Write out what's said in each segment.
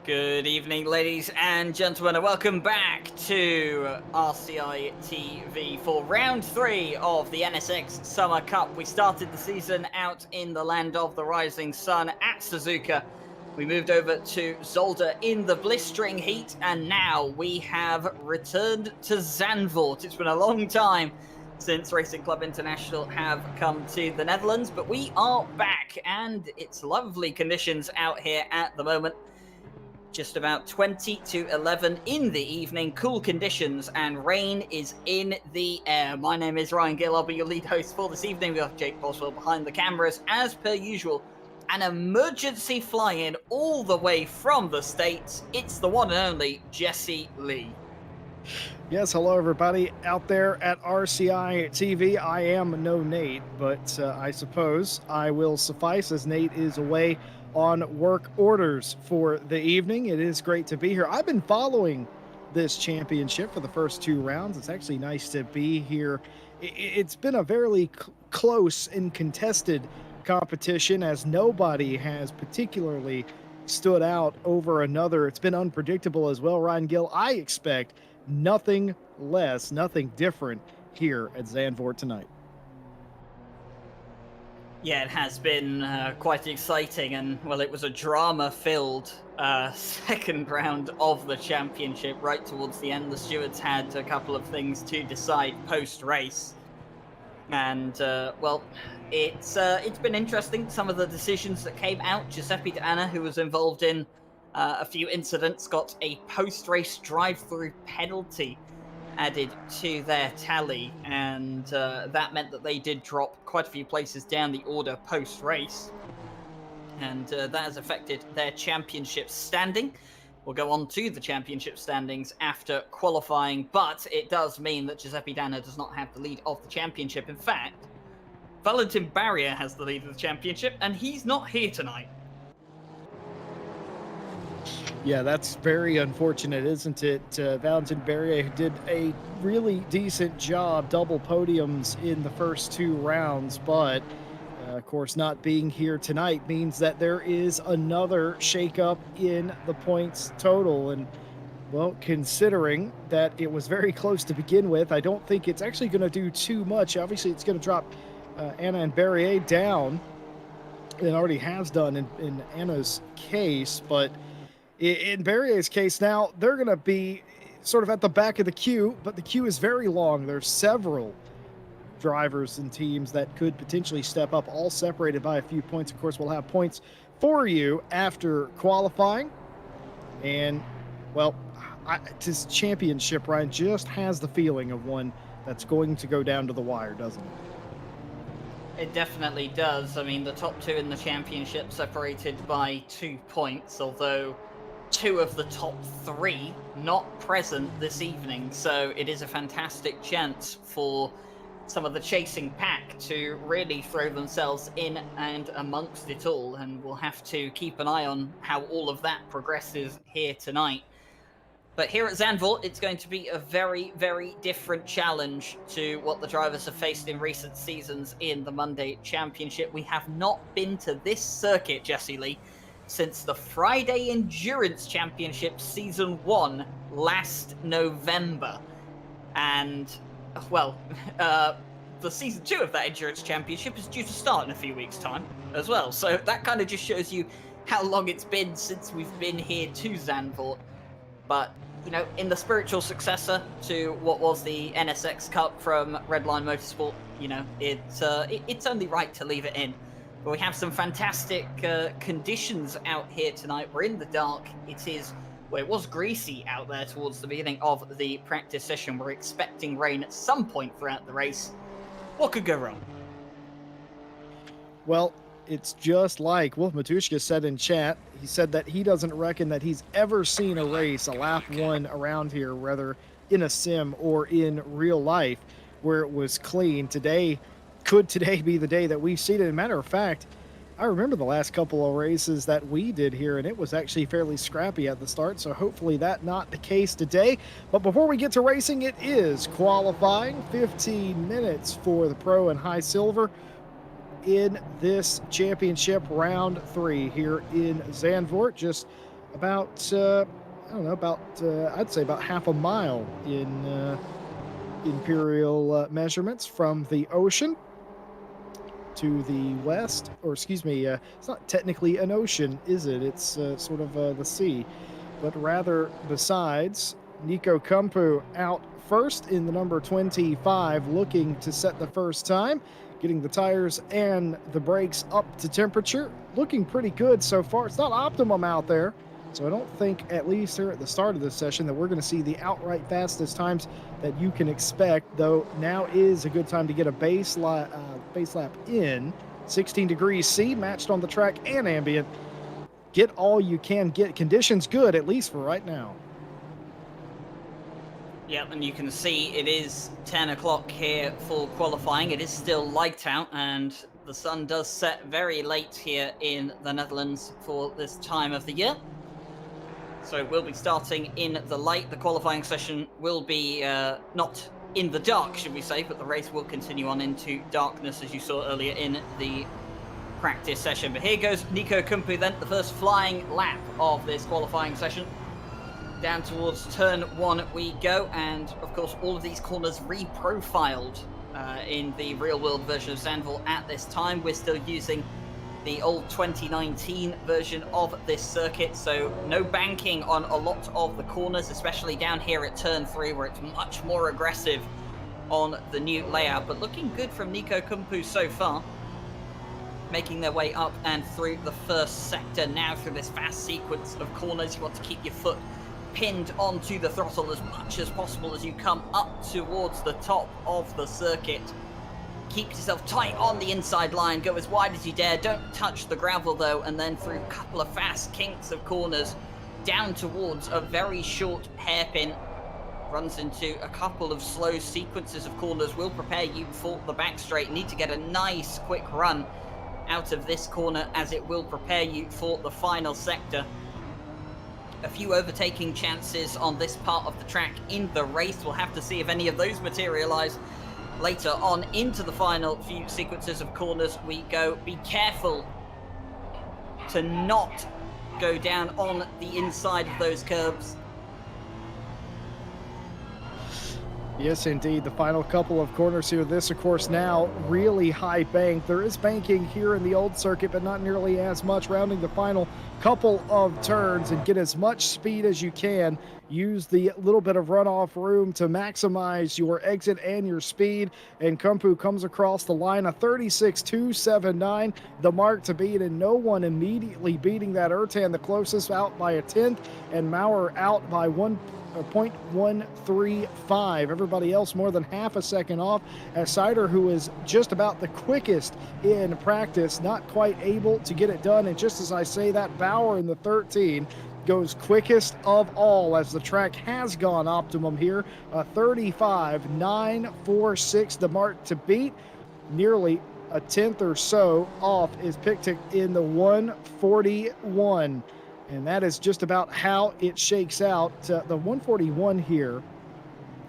Good evening, ladies and gentlemen, and welcome back to RCI TV for round 3 of the NSX Summer Cup. We started the season out in the land of the rising sun at Suzuka. We moved over to Zolder in the blistering heat, and now we have returned to Zandvoort. It's been a long time since Racing Club International have come to the Netherlands, but we are back, and it's lovely conditions out here at the moment. Just about 20 to 11 in the evening, cool conditions, and rain is in the air. My name is Ryan Gill. I'll be your lead host for this evening. We have Jake Boswell behind the cameras, as per usual. An emergency fly-in all the way from the States. It's the one and only Jesse Lee. Yes, hello everybody out there at RCI TV. I am no Nate, but I suppose I will suffice as Nate is away on work orders for the evening. It is great to be here. I've been following this championship for the first 2 rounds. It's actually nice to be here. It's been a very close and contested competition, as nobody has particularly stood out over another. It's been unpredictable as well, Ryan Gill. I expect nothing less, nothing different here at Zandvoort tonight. Yeah, it has been quite exciting, and, well, it was a drama-filled second round of the championship. Right towards the end, the stewards had a couple of things to decide post-race. And, well, it's been interesting, some of the decisions that came out. Giuseppe D'Anna, who was involved in a few incidents, got a post-race drive-through penalty added to their tally, and that meant that they did drop quite a few places down the order post-race, and that has affected their championship standing. We'll go on to the championship standings after qualifying, but it does mean that Giuseppe D'Anna does not have the lead of the championship. In fact, Valentin Barrier has the lead of the championship, and he's not here tonight. Yeah, that's very unfortunate, isn't it? Valentin Barrier, who did a really decent job, double podiums in the first 2 rounds, but of course not being here tonight means that there is another shakeup in the points total. And, well, considering that it was very close to begin with, I don't think it's actually going to do too much. Obviously, it's going to drop Anna and Barrier down. It already has done in Anna's case, but in Barrier's case now, they're going to be sort of at the back of the queue, but the queue is very long. There's several drivers and teams that could potentially step up, all separated by a few points. Of course, we'll have points for you after qualifying. And, well, this championship, Ryan, just has the feeling of one that's going to go down to the wire, doesn't it? It definitely does. I mean, the top 2 in the championship separated by 2 points, although 2 of the top 3 not present this evening. So it is a fantastic chance for some of the chasing pack to really throw themselves in and amongst it all. And we'll have to keep an eye on how all of that progresses here tonight. But here at Zandvoort, it's going to be a very, very different challenge to what the drivers have faced in recent seasons in the Monday Championship. We have not been to this circuit, Jesse Lee, since the Friday Endurance Championship Season 1 last November. And, well, the Season 2 of that Endurance Championship is due to start in a few weeks' time as well. So that kind of just shows you how long it's been since we've been here to Zandvoort. But, you know, in the spiritual successor to what was the NSX Cup from Redline Motorsport, you know, it's only right to leave it in. But we have some fantastic conditions out here tonight. We're in the dark. Well, it was greasy out there towards the beginning of the practice session. We're expecting rain at some point throughout the race. What could go wrong? Well, it's just like Wolf Matushka said in chat. He said that he doesn't reckon that he's ever seen a race, a lap 1 around here, whether in a sim or in real life, where it was clean. Could today be the day that we've seen it? As a matter of fact, I remember the last couple of races that we did here, and it was actually fairly scrappy at the start, so hopefully that's not the case today. But before we get to racing, it is qualifying. 15 minutes for the Pro and High Silver in this championship round 3 here in Zandvoort. Just about I don't know, about I'd say about half a mile in imperial measurements from the ocean to the west, or excuse me, it's not technically an ocean, is it? It's sort of the sea, but rather besides. Nico Kumpu out first in the number 25, looking to set the first time, getting the tires and the brakes up to temperature. Looking pretty good so far. It's not optimum out there, so I don't think, at least here at the start of this session, that we're going to see the outright fastest times that you can expect, though now is a good time to get a base lap in. 16 degrees C, matched on the track and ambient. Get all you can get. Conditions good, at least for right now. Yep, and you can see it is 10 o'clock here for qualifying. It is still light out, and the sun does set very late here in the Netherlands for this time of the year. So we'll be starting in the light. The qualifying session will be not in the dark, should we say, but the race will continue on into darkness, as you saw earlier in the practice session. But here goes Nico Kumpu then, the first flying lap of this qualifying session. Down towards turn 1 we go, and of course all of these corners reprofiled in the real-world version of Zandvoort at this time. We're still using the old 2019 version of this circuit, so no banking on a lot of the corners, especially down here at turn 3 where it's much more aggressive on the new layout. But looking good from Nico Kumpu so far, making their way up and through the first sector. Now through this fast sequence of corners, you want to keep your foot pinned onto the throttle as much as possible as you come up towards the top of the circuit. Keep yourself tight on the inside line, go as wide as you dare, don't touch the gravel though, and then through a couple of fast kinks of corners, down towards a very short hairpin, runs into a couple of slow sequences of corners, will prepare you for the back straight. Need to get a nice quick run out of this corner as it will prepare you for the final sector. A few overtaking chances on this part of the track in the race. We'll have to see if any of those materialize later on into the final few sequences of corners we go. Be careful to not go down on the inside of those curves. Yes, indeed. The final couple of corners here. This, of course, now really high bank. There is banking here in the old circuit, but not nearly as much. Rounding the final couple of turns and get as much speed as you can. Use the little bit of runoff room to maximize your exit and your speed. And Kumpu comes across the line, a 36.279, the mark to beat, and no one immediately beating that. Ertan the closest, out by a tenth, and Maurer out by 0.135. Everybody else more than half a second off. As Sider, who is just about the quickest in practice, not quite able to get it done. And just as I say that, Bauer in the 13 goes quickest of all, as the track has gone optimum here. 35.946, the mark to beat. Nearly a tenth or so off is Pictic in the 141. And that is just about how it shakes out. The 141 here,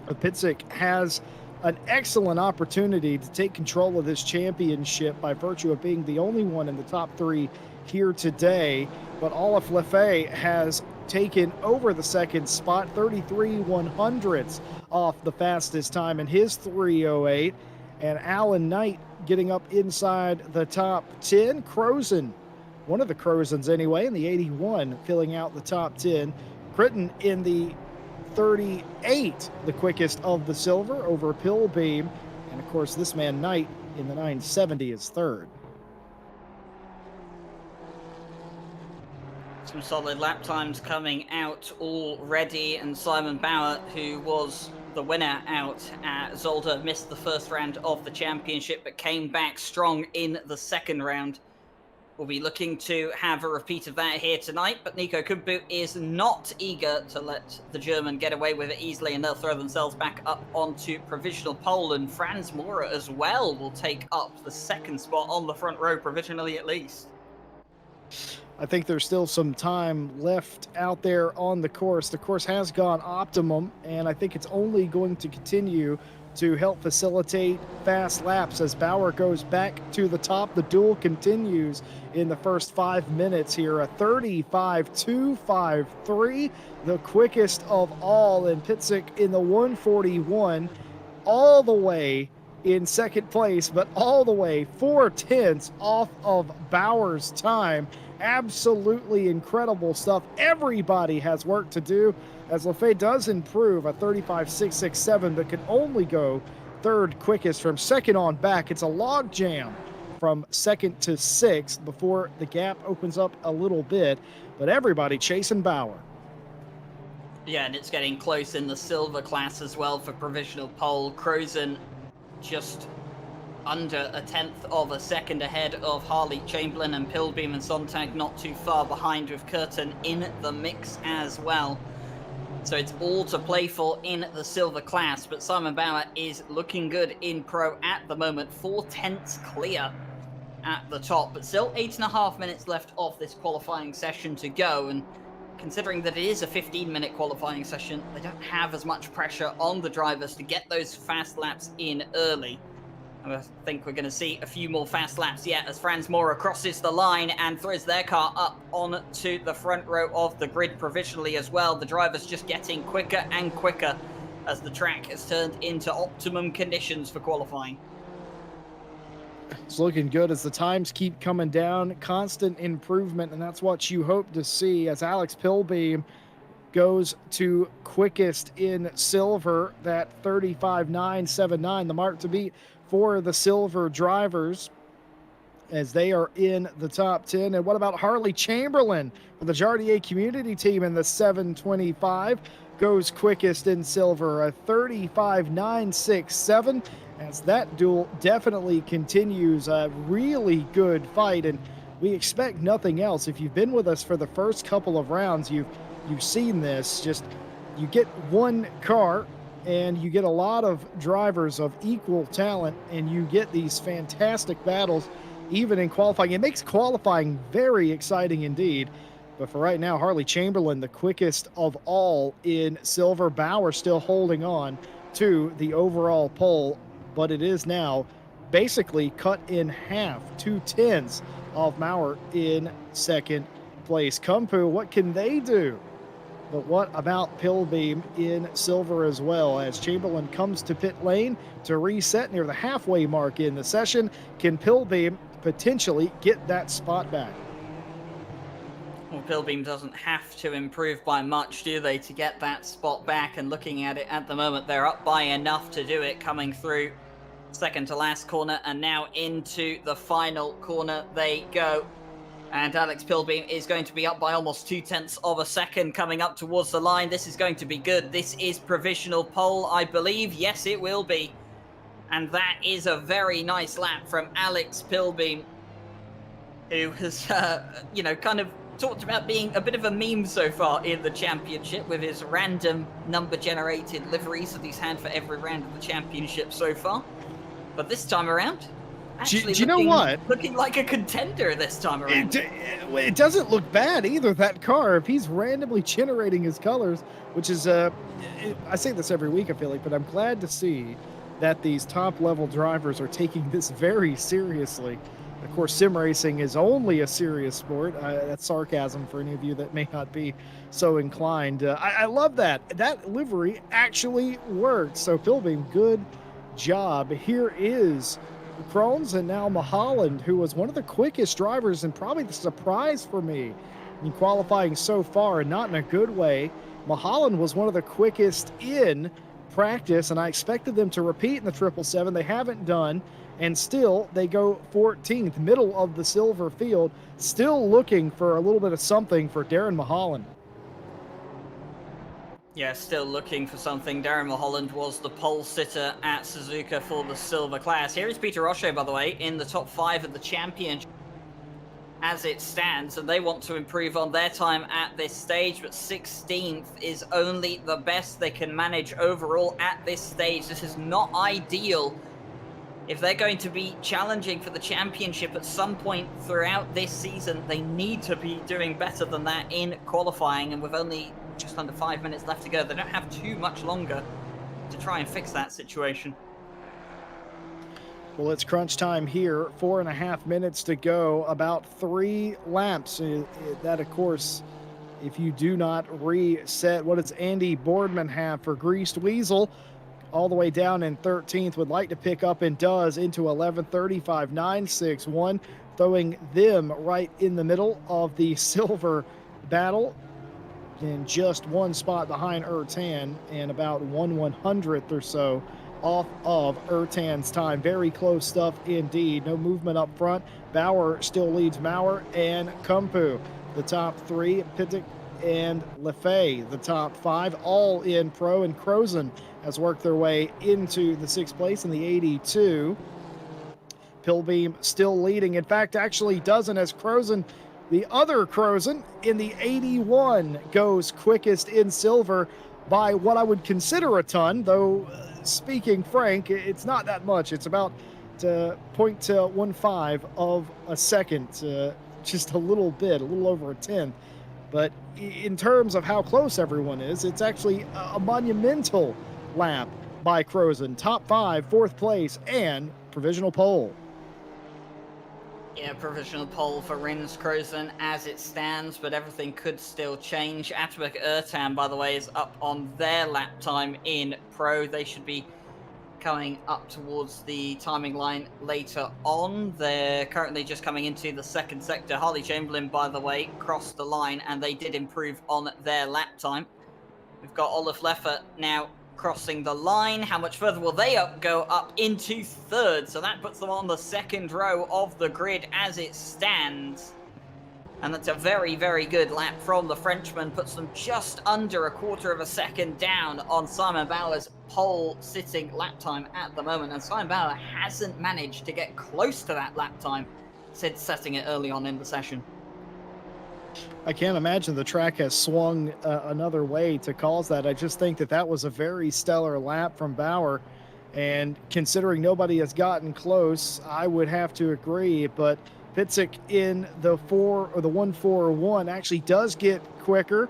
Pitzik has an excellent opportunity to take control of this championship by virtue of being the only one in the top 3 here today. But Olaf Lefay has taken over the second spot, 33/100ths off the fastest time in his 3:08. And Alan Knight getting up inside the top 10. Crozen, one of the Crozens anyway, in the 81, filling out the top 10. Critton in the 38, the quickest of the silver over Pillbeam. And of course, this man Knight in the 970 is third. Some solid lap times coming out already, and Simon Bauer, who was the winner out at Zolder, missed the first round of the championship but came back strong in the second round. We'll be looking to have a repeat of that here tonight, but Nico Kumpu is not eager to let the German get away with it easily, and they'll throw themselves back up onto provisional pole. And Franz Maurer as well will take up the second spot on the front row, provisionally at least. I think there's still some time left out there on the course. The course has gone optimum, and I think it's only going to continue to help facilitate fast laps as Bauer goes back to the top. The duel continues in the first 5 minutes here. A 35.253, the quickest of all, and Pitzik in the 141, all the way in second place, but all the way 4/10 off of Bauer's time. Absolutely incredible stuff. Everybody has work to do as Lafay does improve a 35.667, but can only go third quickest from second on back. It's a log jam from second to sixth before the gap opens up a little bit, but everybody chasing Bauer. Yeah, and it's getting close in the silver class as well for provisional pole. Crozen just under a tenth of a second ahead of Harley, Chamberlain, and Pilbeam, and Sontag not too far behind, with Curtin in the mix as well. So it's all to play for in the silver class, but Simon Bauer is looking good in pro at the moment. 4/10 clear at the top, but still 8.5 minutes left of this qualifying session to go. And considering that it is a 15-minute qualifying session, they don't have as much pressure on the drivers to get those fast laps in early. I think we're going to see a few more fast laps yet as Franz Maurer crosses the line and throws their car up onto the front row of the grid provisionally as well. The drivers just getting quicker and quicker as the track has turned into optimum conditions for qualifying. It's looking good as the times keep coming down. Constant improvement, and that's what you hope to see as Alex Pilbeam goes to quickest in silver, that 35.979, the mark to beat for the silver drivers as they are in the top 10. And what about Harley Chamberlain for the Jardier community team in the 725? Goes quickest in silver, a 35.967, as that duel definitely continues. A really good fight, and we expect nothing else. If you've been with us for the first couple of rounds, you've seen this. Just you get one car and you get a lot of drivers of equal talent, and you get these fantastic battles even in qualifying. It makes qualifying very exciting indeed. But for right now, Harley Chamberlain, the quickest of all in silver. Bauer still holding on to the overall pole, but it is now basically cut in half. 2/10 of Bauer in second place. Kumpu, what can they do? But what about Pilbeam in silver as well, as Chamberlain comes to pit lane to reset near the halfway mark in the session? Can Pilbeam potentially get that spot back? Well, Pilbeam doesn't have to improve by much, do they, to get that spot back? And looking at it at the moment, they're up by enough to do it, coming through second to last corner, and now into the final corner they go. And Alex Pilbeam is going to be up by almost 2/10 of a second coming up towards the line. This is going to be good. This is provisional pole, I believe. Yes, it will be. And that is a very nice lap from Alex Pilbeam, who has, kind of talked about being a bit of a meme so far in the championship with his random number-generated liveries that he's had for every round of the championship so far. But this time around, actually, do you know what? Looking like a contender this time around. It doesn't look bad either, that car. If he's randomly generating his colors, which is, I say this every week, I feel like, but I'm glad to see that these top-level drivers are taking this very seriously. Of course, sim racing is only a serious sport. That's sarcasm for any of you that may not be so inclined. I love that. That livery actually works. So, Pilbeam, good job. Here is Krones and now Mulholland, who was one of the quickest drivers and probably the surprise for me in qualifying so far, and not in a good way. Mulholland was one of the quickest in practice, and I expected them to repeat in the 777. They haven't done, and still they go 14th, middle of the silver field, still looking for a little bit of something for Darren Mulholland. Yeah, still looking for something. Darren Mulholland was the pole sitter at Suzuka for the silver class. Here is Peter Roche, by the way, in the top 5 of the championship as it stands, and they want to improve on their time at this stage, but 16th is only the best they can manage overall at this stage. This is not ideal. If they're going to be challenging for the championship at some point throughout this season, they need to be doing better than that in qualifying, and with only just under 5 minutes left to go, they don't have too much longer to try and fix that situation. Well, it's crunch time here. 4.5 minutes to go. About 3 laps. That, of course, if you do not reset, what does Andy Boardman have for Greased Weasel? All the way down in 13th, would like to pick up and does into 11:35.961, throwing them right in the middle of the silver battle, and just one spot behind Ertan and about 1/100th or so off of Ertan's time. Very close stuff indeed. No movement up front. Bauer still leads Maurer and Kumpu. The top 3, Pittick and Lefay. The top 5, all in pro, and Crozen has worked their way into the 6th place in the 82. Pilbeam still leading. In fact, actually doesn't, as Crozen, the other Crozen in the 81, goes quickest in silver by what I would consider a ton, though speaking frank, it's not that much. It's about 0.15 of a second, just a little bit, a little over a tenth. But in terms of how close everyone is, it's actually a monumental lap by Crozen. Top 5, 4th place, and provisional pole. Yeah, provisional pole for Rins Crozen as it stands, but everything could still change. Attabek Ertan, by the way, is up on their lap time in pro. They should be coming up towards the timing line later on. They're currently just coming into the 2nd sector. Harley Chamberlain, by the way, crossed the line, and they did improve on their lap time. We've got Olaf Leffer now crossing the line. How much further will they go up into 3rd? So that puts them on the 2nd row of the grid as it stands. And that's a very, very good lap from the Frenchman. Puts them just under 1/4 of a second down on Simon Bauer's pole sitting lap time at the moment. And Simon Bauer hasn't managed to get close to that lap time since setting it early on in the session. I can't imagine the track has swung another way to cause that. I just think that was a very stellar lap from Bauer. And considering nobody has gotten close, I would have to agree. But Pitzik in the 141 actually does get quicker,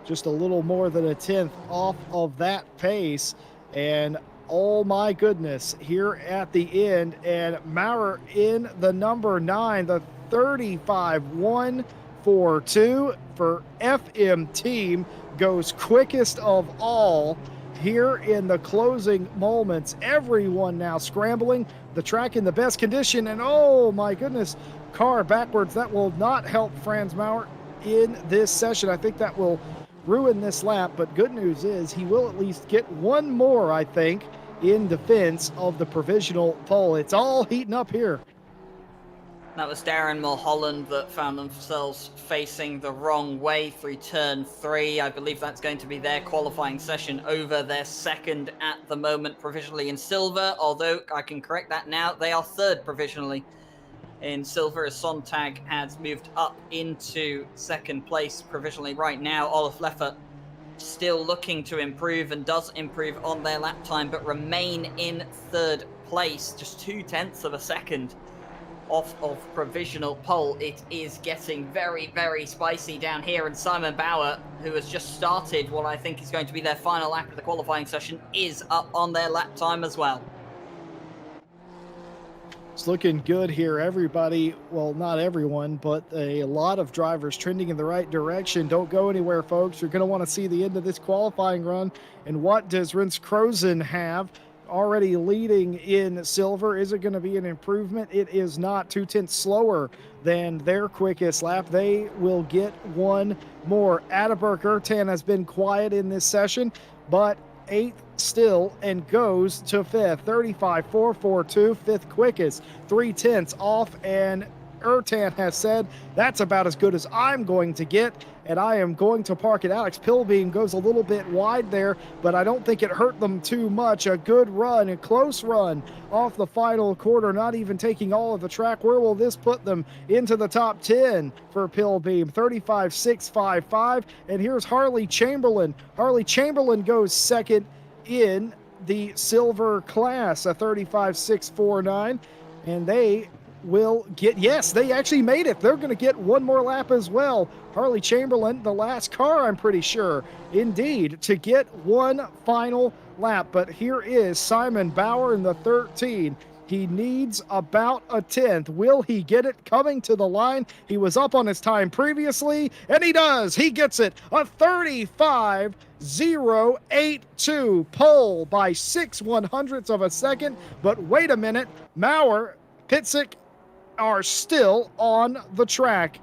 just a little more than a tenth off of that pace. And oh my goodness, here at the end, and Maurer in the number 9, the 35-142 for FM team, goes quickest of all here in the closing moments. Everyone now scrambling, the track in the best condition, and oh my goodness, car backwards. That will not help Franz Maurer in this session. I think that will ruin this lap, but good news is he will at least get one more, I think, in defense of the provisional pole. It's all heating up here. That was Darren Mulholland that found themselves facing the wrong way through turn 3. I believe that's going to be their qualifying session over. Their 2nd at the moment provisionally in silver, although I can correct that now. They are 3rd provisionally in silver, as Sontag has moved up into 2nd place provisionally right now. Olaf Leffer still looking to improve and does improve on their lap time, but remain in 3rd place, just 0.2 of a second off of provisional pole. It is getting very, very spicy down here, and Simon Bauer, who has just started what I think is going to be their final lap of the qualifying session, is up on their lap time as well. It's looking good here. Everybody, well, not everyone, but a lot of drivers trending in the right direction. Don't go anywhere, folks. You're going to want to see the end of this qualifying run. And what does Rins Crozen have? Already leading in silver. Is it going to be an improvement? It is not. 0.2 slower than their quickest lap. They will get one more. Atterberg Ertan has been quiet in this session, but 8th still and goes to 5th. 35.442, 5th quickest. 0.3 off, and Ertan has said that's about as good as I'm going to get, and I am going to park it. Alex Pilbeam goes a little bit wide there, but I don't think it hurt them too much. A good run, a close run off the final quarter, not even taking all of the track. Where will this put them? Into the top 10 for Pilbeam, 35.655. And here's Harley Chamberlain. Harley Chamberlain goes 2nd in the silver class, a 35.649, and they will get, yes, they actually made it. They're going to get one more lap as well. Harley Chamberlain, the last car, I'm pretty sure, indeed, to get one final lap. But here is Simon Bauer in the 13. He needs about a tenth. Will he get it? Coming to the line. He was up on his time previously, and he does. He gets it. A 35.082 pole by 6/100ths of a second. But wait a minute. Maurer, Pitzik are still on the track.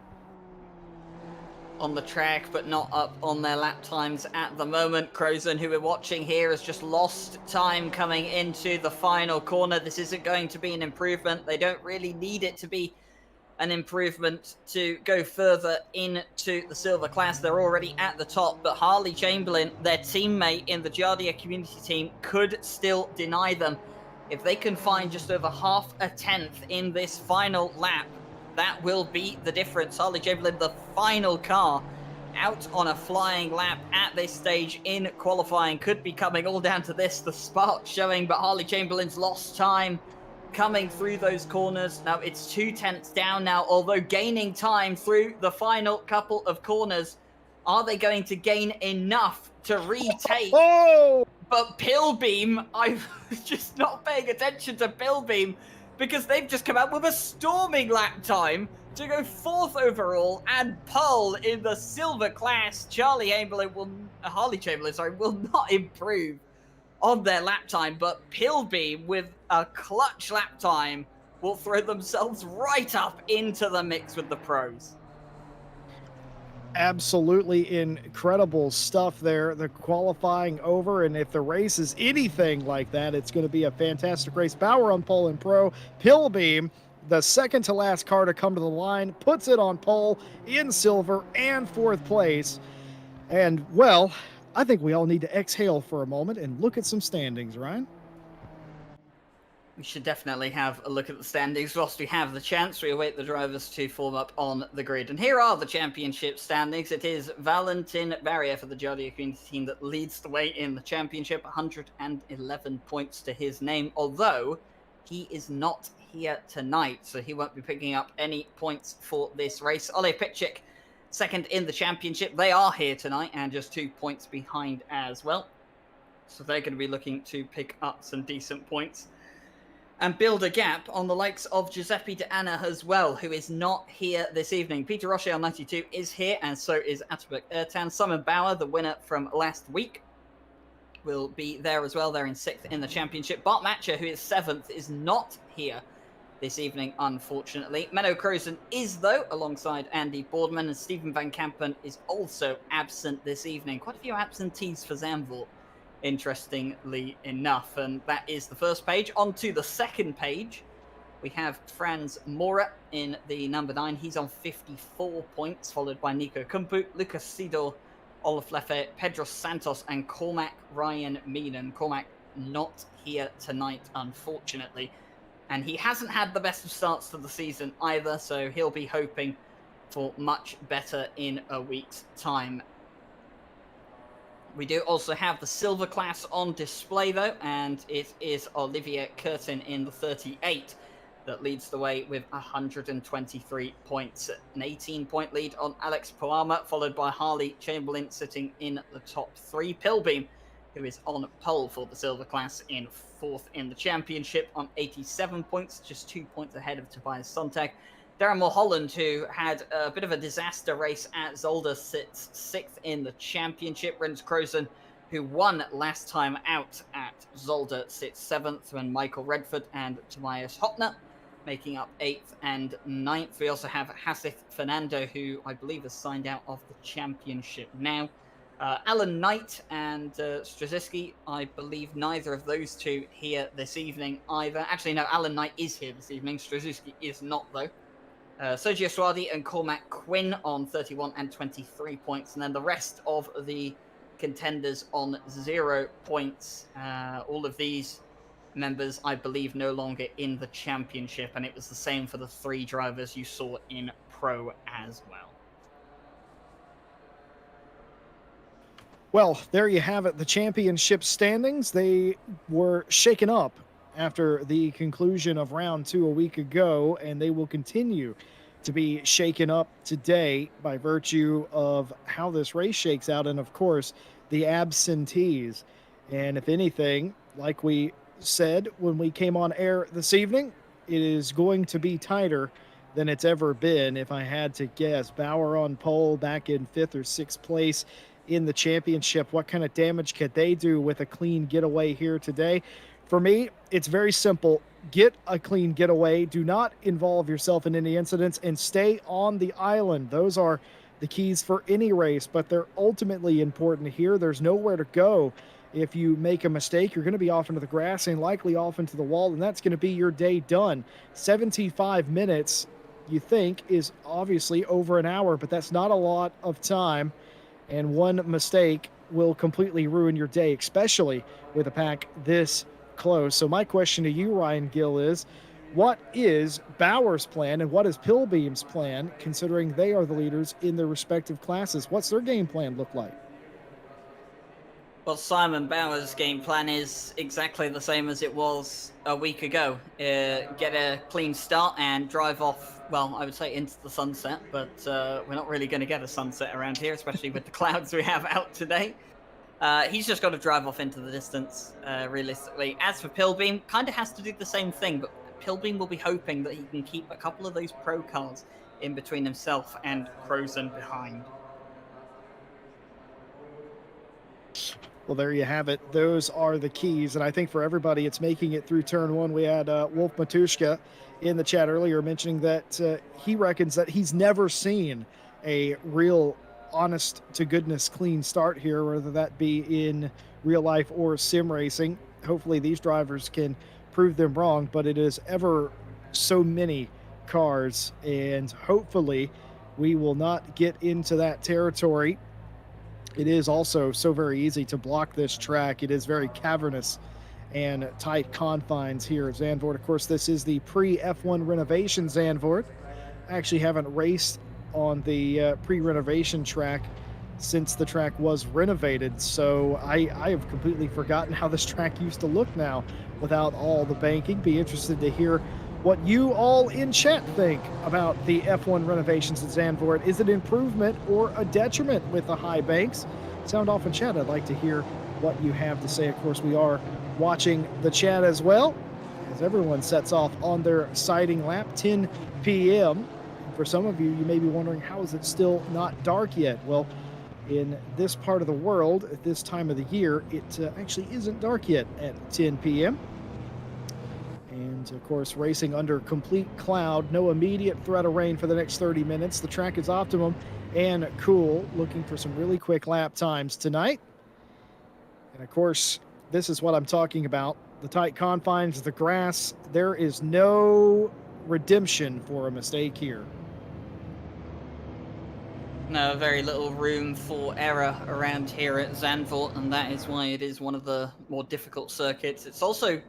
On the track, but not up on their lap times at the moment. Crozen, who we're watching here, has just lost time coming into the final corner. This isn't going to be an improvement. They don't really need it to be an improvement to go further into the silver class. They're already at the top, but Harley Chamberlain, their teammate in the Jardia community team, could still deny them. If they can find just over half a tenth in this final lap, that will be the difference. Harley Chamberlain, the final car, out on a flying lap at this stage in qualifying. Could be coming all down to this, the spark showing, but Harley Chamberlain's lost time coming through those corners. Now it's 2 tenths down now, although gaining time through the final couple of corners. Are they going to gain enough to retake? But Pilbeam, I was just not paying attention to Pilbeam, because they've just come out with a storming lap time to go 4th overall and pole in the silver class. Harley Chamberlain will not improve on their lap time, but Pilbeam with a clutch lap time will throw themselves right up into the mix with the pros. Absolutely incredible stuff there. The qualifying over, and if the race is anything like that, it's going to be a fantastic race. Bauer on pole and pro. Pilbeam, the second to last car to come to the line, puts it on pole in silver and 4th place. And, well, I think we all need to exhale for a moment and look at some standings, Ryan. We should definitely have a look at the standings whilst we have the chance. We await the drivers to form up on the grid. And here are the championship standings. It is Valentin Barrier for the Jardia community team that leads the way in the championship, 111 points to his name, although he is not here tonight, so he won't be picking up any points for this race. Ole Pitzik, second in the championship. They are here tonight and just 2 points behind as well. So they're going to be looking to pick up some decent points and build a gap on the likes of Giuseppe De Anna as well, who is not here this evening. Peter Roche on 92 is here, and so is Atabek Ertan. Simon Bauer, the winner from last week, will be there as well. They're in 6th in the championship. Bart Matcher, who is 7th, is not here this evening, unfortunately. Menno Crozen is, though, alongside Andy Boardman, and Stephen Van Kampen is also absent this evening. Quite a few absentees for Zandvoort, interestingly enough. And that is the first page. On to the second page, we have Franz Mora in the number 9. He's on 54 points, followed by Nico Kumpu, Lucas Sidor, Olaf Leffe, Pedro Santos, and Cormac Ryan Meenan. Cormac not here tonight, unfortunately. And he hasn't had the best of starts to the season either, so he'll be hoping for much better in a week's time. We do also have the silver class on display, though, and it is Olivia Curtin in the 38 that leads the way with 123 points. An 18-point lead on Alex Poama, followed by Harley Chamberlain sitting in the top 3. Pilbeam, who is on pole for the silver class, in 4th in the championship on 87 points, just 2 points ahead of Tobias Sontag. Darren Mulholland, who had a bit of a disaster race at Zolder, sits 6th in the championship. Rens Crozen, who won last time out at Zolder, sits 7th, and Michael Redford and Tobias Hopner making up 8th and 9th. We also have Hasith Fernando, who I believe has signed out of the championship now. Alan Knight and Straczynski, I believe neither of those two here this evening either. Actually, no, Alan Knight is here this evening. Straczynski is not, though. Sergio Suardi and Cormac Quinn on 31 and 23 points. And then the rest of the contenders on 0 points. All of these members, I believe, no longer in the championship. And it was the same for the 3 drivers you saw in Pro as well. Well, there you have it. The championship standings, they were shaken up after the conclusion of round 2 a week ago, and they will continue to be shaken up today by virtue of how this race shakes out and, of course, the absentees. And if anything, like we said when we came on air this evening, it is going to be tighter than it's ever been. If I had to guess, Bauer on pole back in fifth or sixth place in the championship. What kind of damage could they do with a clean getaway here today? For me, it's very simple. Get a clean getaway. Do not involve yourself in any incidents and stay on the island. Those are the keys for any race, but they're ultimately important here. There's nowhere to go. If you make a mistake, you're going to be off into the grass and likely off into the wall, and that's going to be your day done. 75 minutes, you think, is obviously over an hour, but that's not a lot of time, and one mistake will completely ruin your day, especially with a pack this close. So my question to you, Ryan Gill, is what is Bauer's plan and what is Pilbeam's plan, considering they are the leaders in their respective classes? What's their game plan look like? Well, Simon Bauer's game plan is exactly the same as it was a week ago. Get a clean start and drive off, well, I would say into the sunset, but we're not really going to get a sunset around here, especially with the clouds we have out today. He's just got to drive off into the distance, realistically. As for Pilbeam, kind of has to do the same thing, but Pilbeam will be hoping that he can keep a couple of those pro cars in between himself and Crozen behind. Well, there you have it. Those are the keys. And I think for everybody, it's making it through turn one. We had Wolf Matushka in the chat earlier mentioning that he reckons that he's never seen a real honest to goodness clean start here, whether that be in real life or sim racing. Hopefully these drivers can prove them wrong, but it is ever so many cars, and hopefully we will not get into that territory. It is also so very easy to block this track. It is very cavernous and tight confines here at Zandvoort. Of course, this is the pre-F1 renovation Zandvoort. I actually haven't raced on the pre-renovation track since the track was renovated, so I have completely forgotten how this track used to look now without all the banking. Be interested to hear what you all in chat think about the F1 renovations at Zandvoort. Is it improvement or a detriment with the high banks? Sound off in chat. I'd like to hear what you have to say. Of course, we are watching the chat as well as everyone sets off on their sighting lap, 10 p.m. For some of you, you may be wondering, how is it still not dark yet? Well, in this part of the world, at this time of the year, it actually isn't dark yet at 10 p.m. And of course, racing under complete cloud, no immediate threat of rain for the next 30 minutes. The track is optimum and cool, looking for some really quick lap times tonight. And of course, this is what I'm talking about. The tight confines, the grass, there is no redemption for a mistake here. No, very little room for error around here at Zandvoort, and that is why it is one of the more difficult circuits. It's also,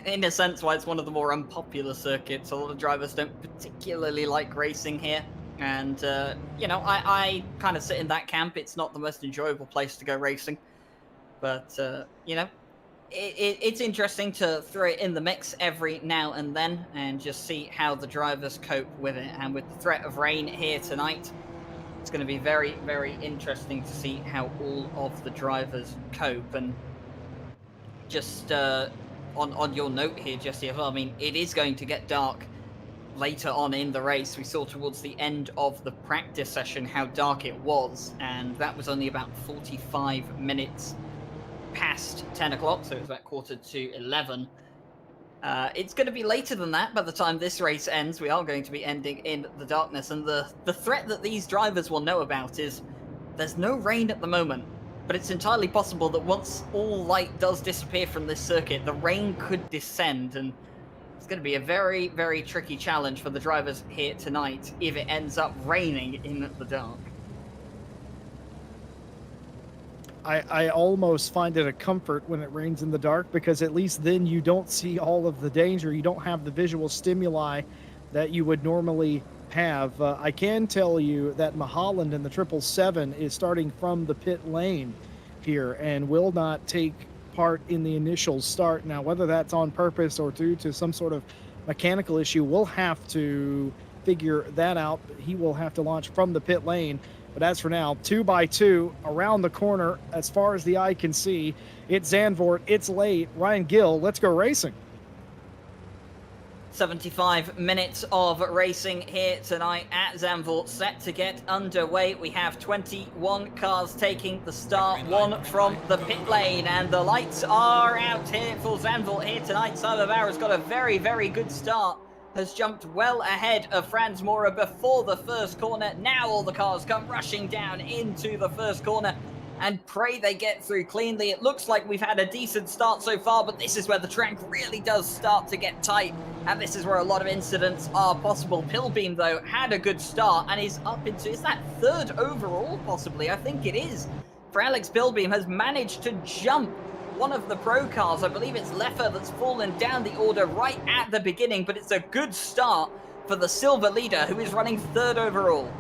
in a sense, why it's one of the more unpopular circuits. A lot of drivers don't particularly like racing here, and I kind of sit in that camp. It's not the most enjoyable place to go racing, but it's interesting to throw it in the mix every now and then and just see how the drivers cope with it. And with the threat of rain here tonight, it's going to be very, very interesting to see how all of the drivers cope. And just on your note here, Jesse, as well, I mean, it is going to get dark later on in the race. We saw towards the end of the practice session how dark it was, and that was only about 45 minutes past 10 o'clock, so it was about 11:15. It's going to be later than that by the time this race ends. We are going to be ending in the darkness, and the threat that these drivers will know about is there's no rain at the moment, but it's entirely possible that once all light does disappear from this circuit, the rain could descend, and it's going to be a very, very tricky challenge for the drivers here tonight if it ends up raining in the dark. I almost find it a comfort when it rains in the dark, because at least then you don't see all of the danger. You don't have the visual stimuli that you would normally have. I can tell you that Mahaland in the 777 is starting from the pit lane here and will not take part in the initial start. Now, whether that's on purpose or due to some sort of mechanical issue, we'll have to figure that out. He will have to launch from the pit lane. But as for now, 2 by 2 around the corner, as far as the eye can see, it's Zandvoort, it's late. Ryan Gill, let's go racing. 75 minutes of racing here tonight at Zandvoort, set to get underway. We have 21 cars taking the start, one from the pit lane, and the lights are out here for Zandvoort here tonight. Simon Bauer's got a very, very good start, has jumped well ahead of Franz Maurer before the first corner. Now all the cars come rushing down into the first corner, and pray they get through cleanly. It looks like we've had a decent start so far, but this is where the track really does start to get tight, and this is where a lot of incidents are possible. Pilbeam, though, had a good start and is up into, is that third overall, possibly? I think it is. For Alex Pilbeam, has managed to jump one of the pro cars. I believe it's Leffer that's fallen down the order right at the beginning, but it's a good start for the silver leader, who is running third overall.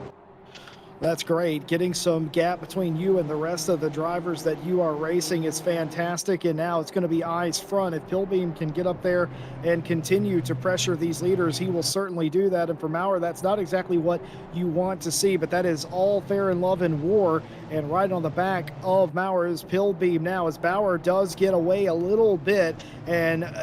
That's great. Getting some gap between you and the rest of the drivers that you are racing is fantastic. And now it's going to be eyes front. If Pilbeam can get up there and continue to pressure these leaders, he will certainly do that. And for Maurer, that's not exactly what you want to see, but that is all fair in love and war. And right on the back of Maurer is Pilbeam now, as Bauer does get away a little bit. And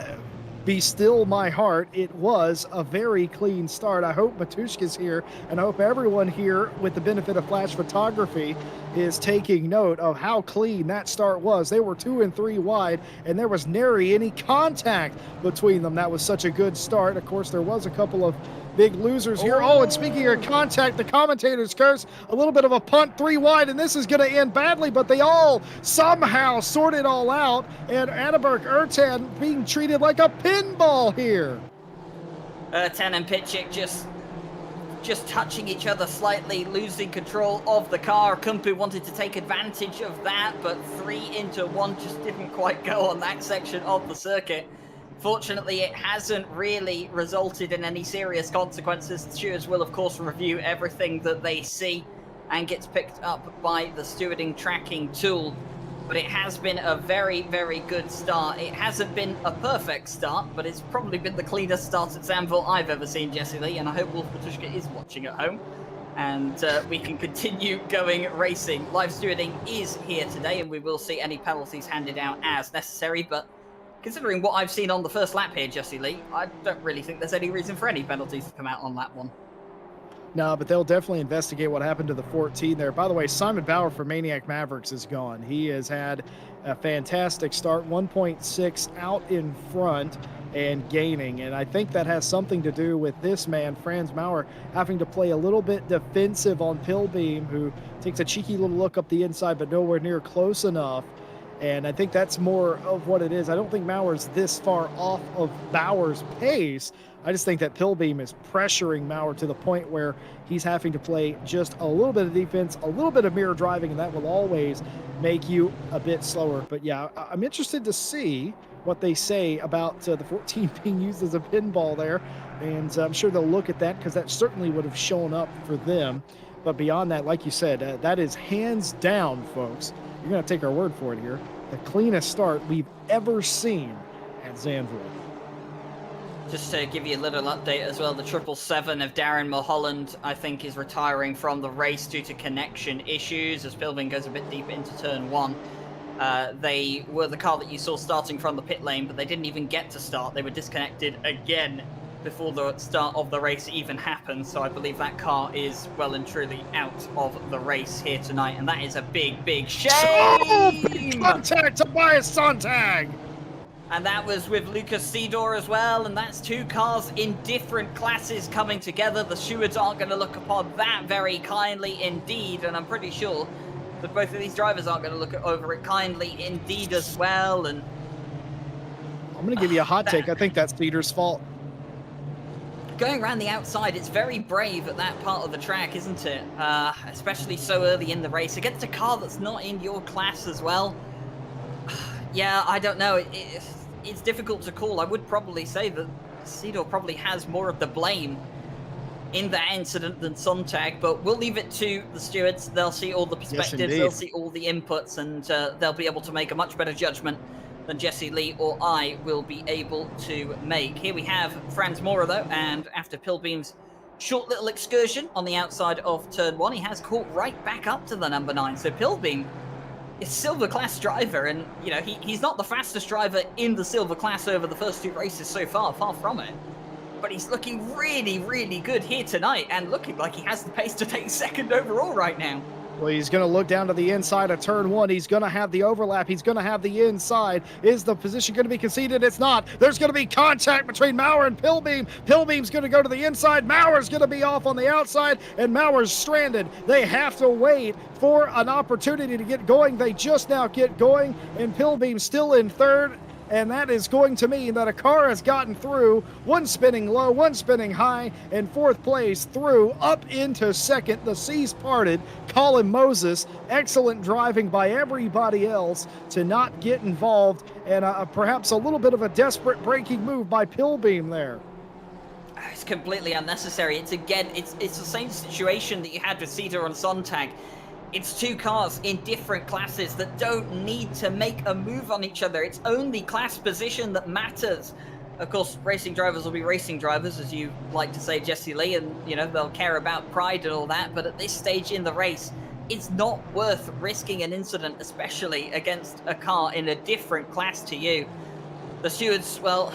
be still my heart, it was a very clean start. I hope Matushka's here, and I hope everyone here with the benefit of flash photography is taking note of how clean that start was. They were 2 and 3 wide, and there was nary any contact between them. That was such a good start. Of course, there was a couple of big losers here. Oh, and speaking of contact, the commentators curse a little bit of a punt 3 wide, and this is going to end badly, but they all somehow sort it all out, and Anneberg Ertan being treated like a pinball here. Ertan and Pitchik just touching each other slightly, losing control of the car. Kumpu wanted to take advantage of that, but 3 into 1 just didn't quite go on that section of the circuit. Fortunately, it hasn't really resulted in any serious consequences. The stewards will, of course, review everything that they see and gets picked up by the stewarding tracking tool. But it has been a very, very good start. It hasn't been a perfect start, but it's probably been the cleanest start at Zandvoort I've ever seen, Jesse Lee, and I hope Wolf Matushka is watching at home. And we can continue going racing. Live stewarding is here today, and we will see any penalties handed out as necessary, but considering what I've seen on the first lap here, Jesse Lee, I don't really think there's any reason for any penalties to come out on lap 1. No, but they'll definitely investigate what happened to the 14 there. By the way, Simon Bauer for Maniac Mavericks is gone. He has had a fantastic start, 1.6 out in front and gaining. And I think that has something to do with this man, Franz Maurer, having to play a little bit defensive on Pilbeam, who takes a cheeky little look up the inside, but nowhere near close enough. And I think that's more of what it is. I don't think Maurer's this far off of Bauer's pace. I just think that Pilbeam is pressuring Maurer to the point where he's having to play just a little bit of defense, a little bit of mirror driving, and that will always make you a bit slower. But yeah, I'm interested to see what they say about the 14 being used as a pinball there. And I'm sure they'll look at that, because that certainly would have shown up for them. But beyond that, like you said, that is hands down, folks. You're going to take our word for it here, the cleanest start we've ever seen at Zandvoort. Just to give you a little update as well, the 777 of Darren Mulholland, I think, is retiring from the race due to connection issues as Pilbeam goes a bit deep into turn 1. They were the car that you saw starting from the pit lane, but they didn't even get to start. They were disconnected again before the start of the race even happened, so I believe that car is well and truly out of the race here tonight, and that is a big, big shame! Oh, big contact, Tobias Sontag! And that was with Lucas Seedor as well, and that's 2 cars in different classes coming together. The stewards aren't going to look upon that very kindly indeed, and I'm pretty sure that both of these drivers aren't going to look over it kindly indeed as well. And I'm going to give you a hot take. I think that's Seedor's fault. Going around the outside, it's very brave at that part of the track, isn't it? Especially so early in the race against a car that's not in your class as well. Yeah, I don't know. It's difficult to call. I would probably say that Seedor probably has more of the blame in that incident than Sontag, but we'll leave it to the stewards. They'll see all the perspectives, they'll see all the inputs, and they'll be able to make a much better judgment than Jesse Lee or I will be able to make. Here we have Franz Maurer, though, and after Pilbeam's short little excursion on the outside of turn 1. He has caught right back up to the number 9. So Pilbeam is silver class driver, and he's not the fastest driver in the silver class over the first 2 races so far from it. But he's looking really, really good here tonight, and looking like he has the pace to take second overall right now. Well, he's going to look down to the inside of turn 1. He's going to have the overlap. He's going to have the inside. Is the position going to be conceded? It's not. There's going to be contact between Maurer and Pilbeam. Pilbeam's going to go to the inside. Maurer's going to be off on the outside, and Maurer's stranded. They have to wait for an opportunity to get going. They just now get going, and Pilbeam's still in third. And that is going to mean that a car has gotten through, one spinning low, one spinning high, and fourth place through up into second. The seas parted. Colin Moses, excellent driving by everybody else to not get involved, and perhaps a little bit of a desperate braking move by Pilbeam there. It's completely unnecessary. It's the same situation that you had with Cedar and Sontag. It's 2 cars in different classes that don't need to make a move on each other. It's only class position that matters. Of course, racing drivers will be racing drivers, as you like to say, Jesse Lee, and they'll care about pride and all that. But at this stage in the race, it's not worth risking an incident, especially against a car in a different class to you. The stewards, well,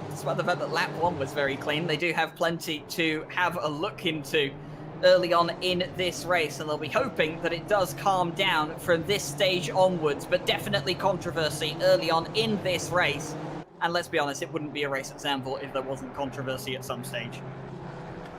despite the fact that lap 1 was very clean, they do have plenty to have a look into early on in this race, and they'll be hoping that it does calm down from this stage onwards. But definitely controversy early on in this race, and let's be honest, it wouldn't be a race at Zandvoort if there wasn't controversy at some stage.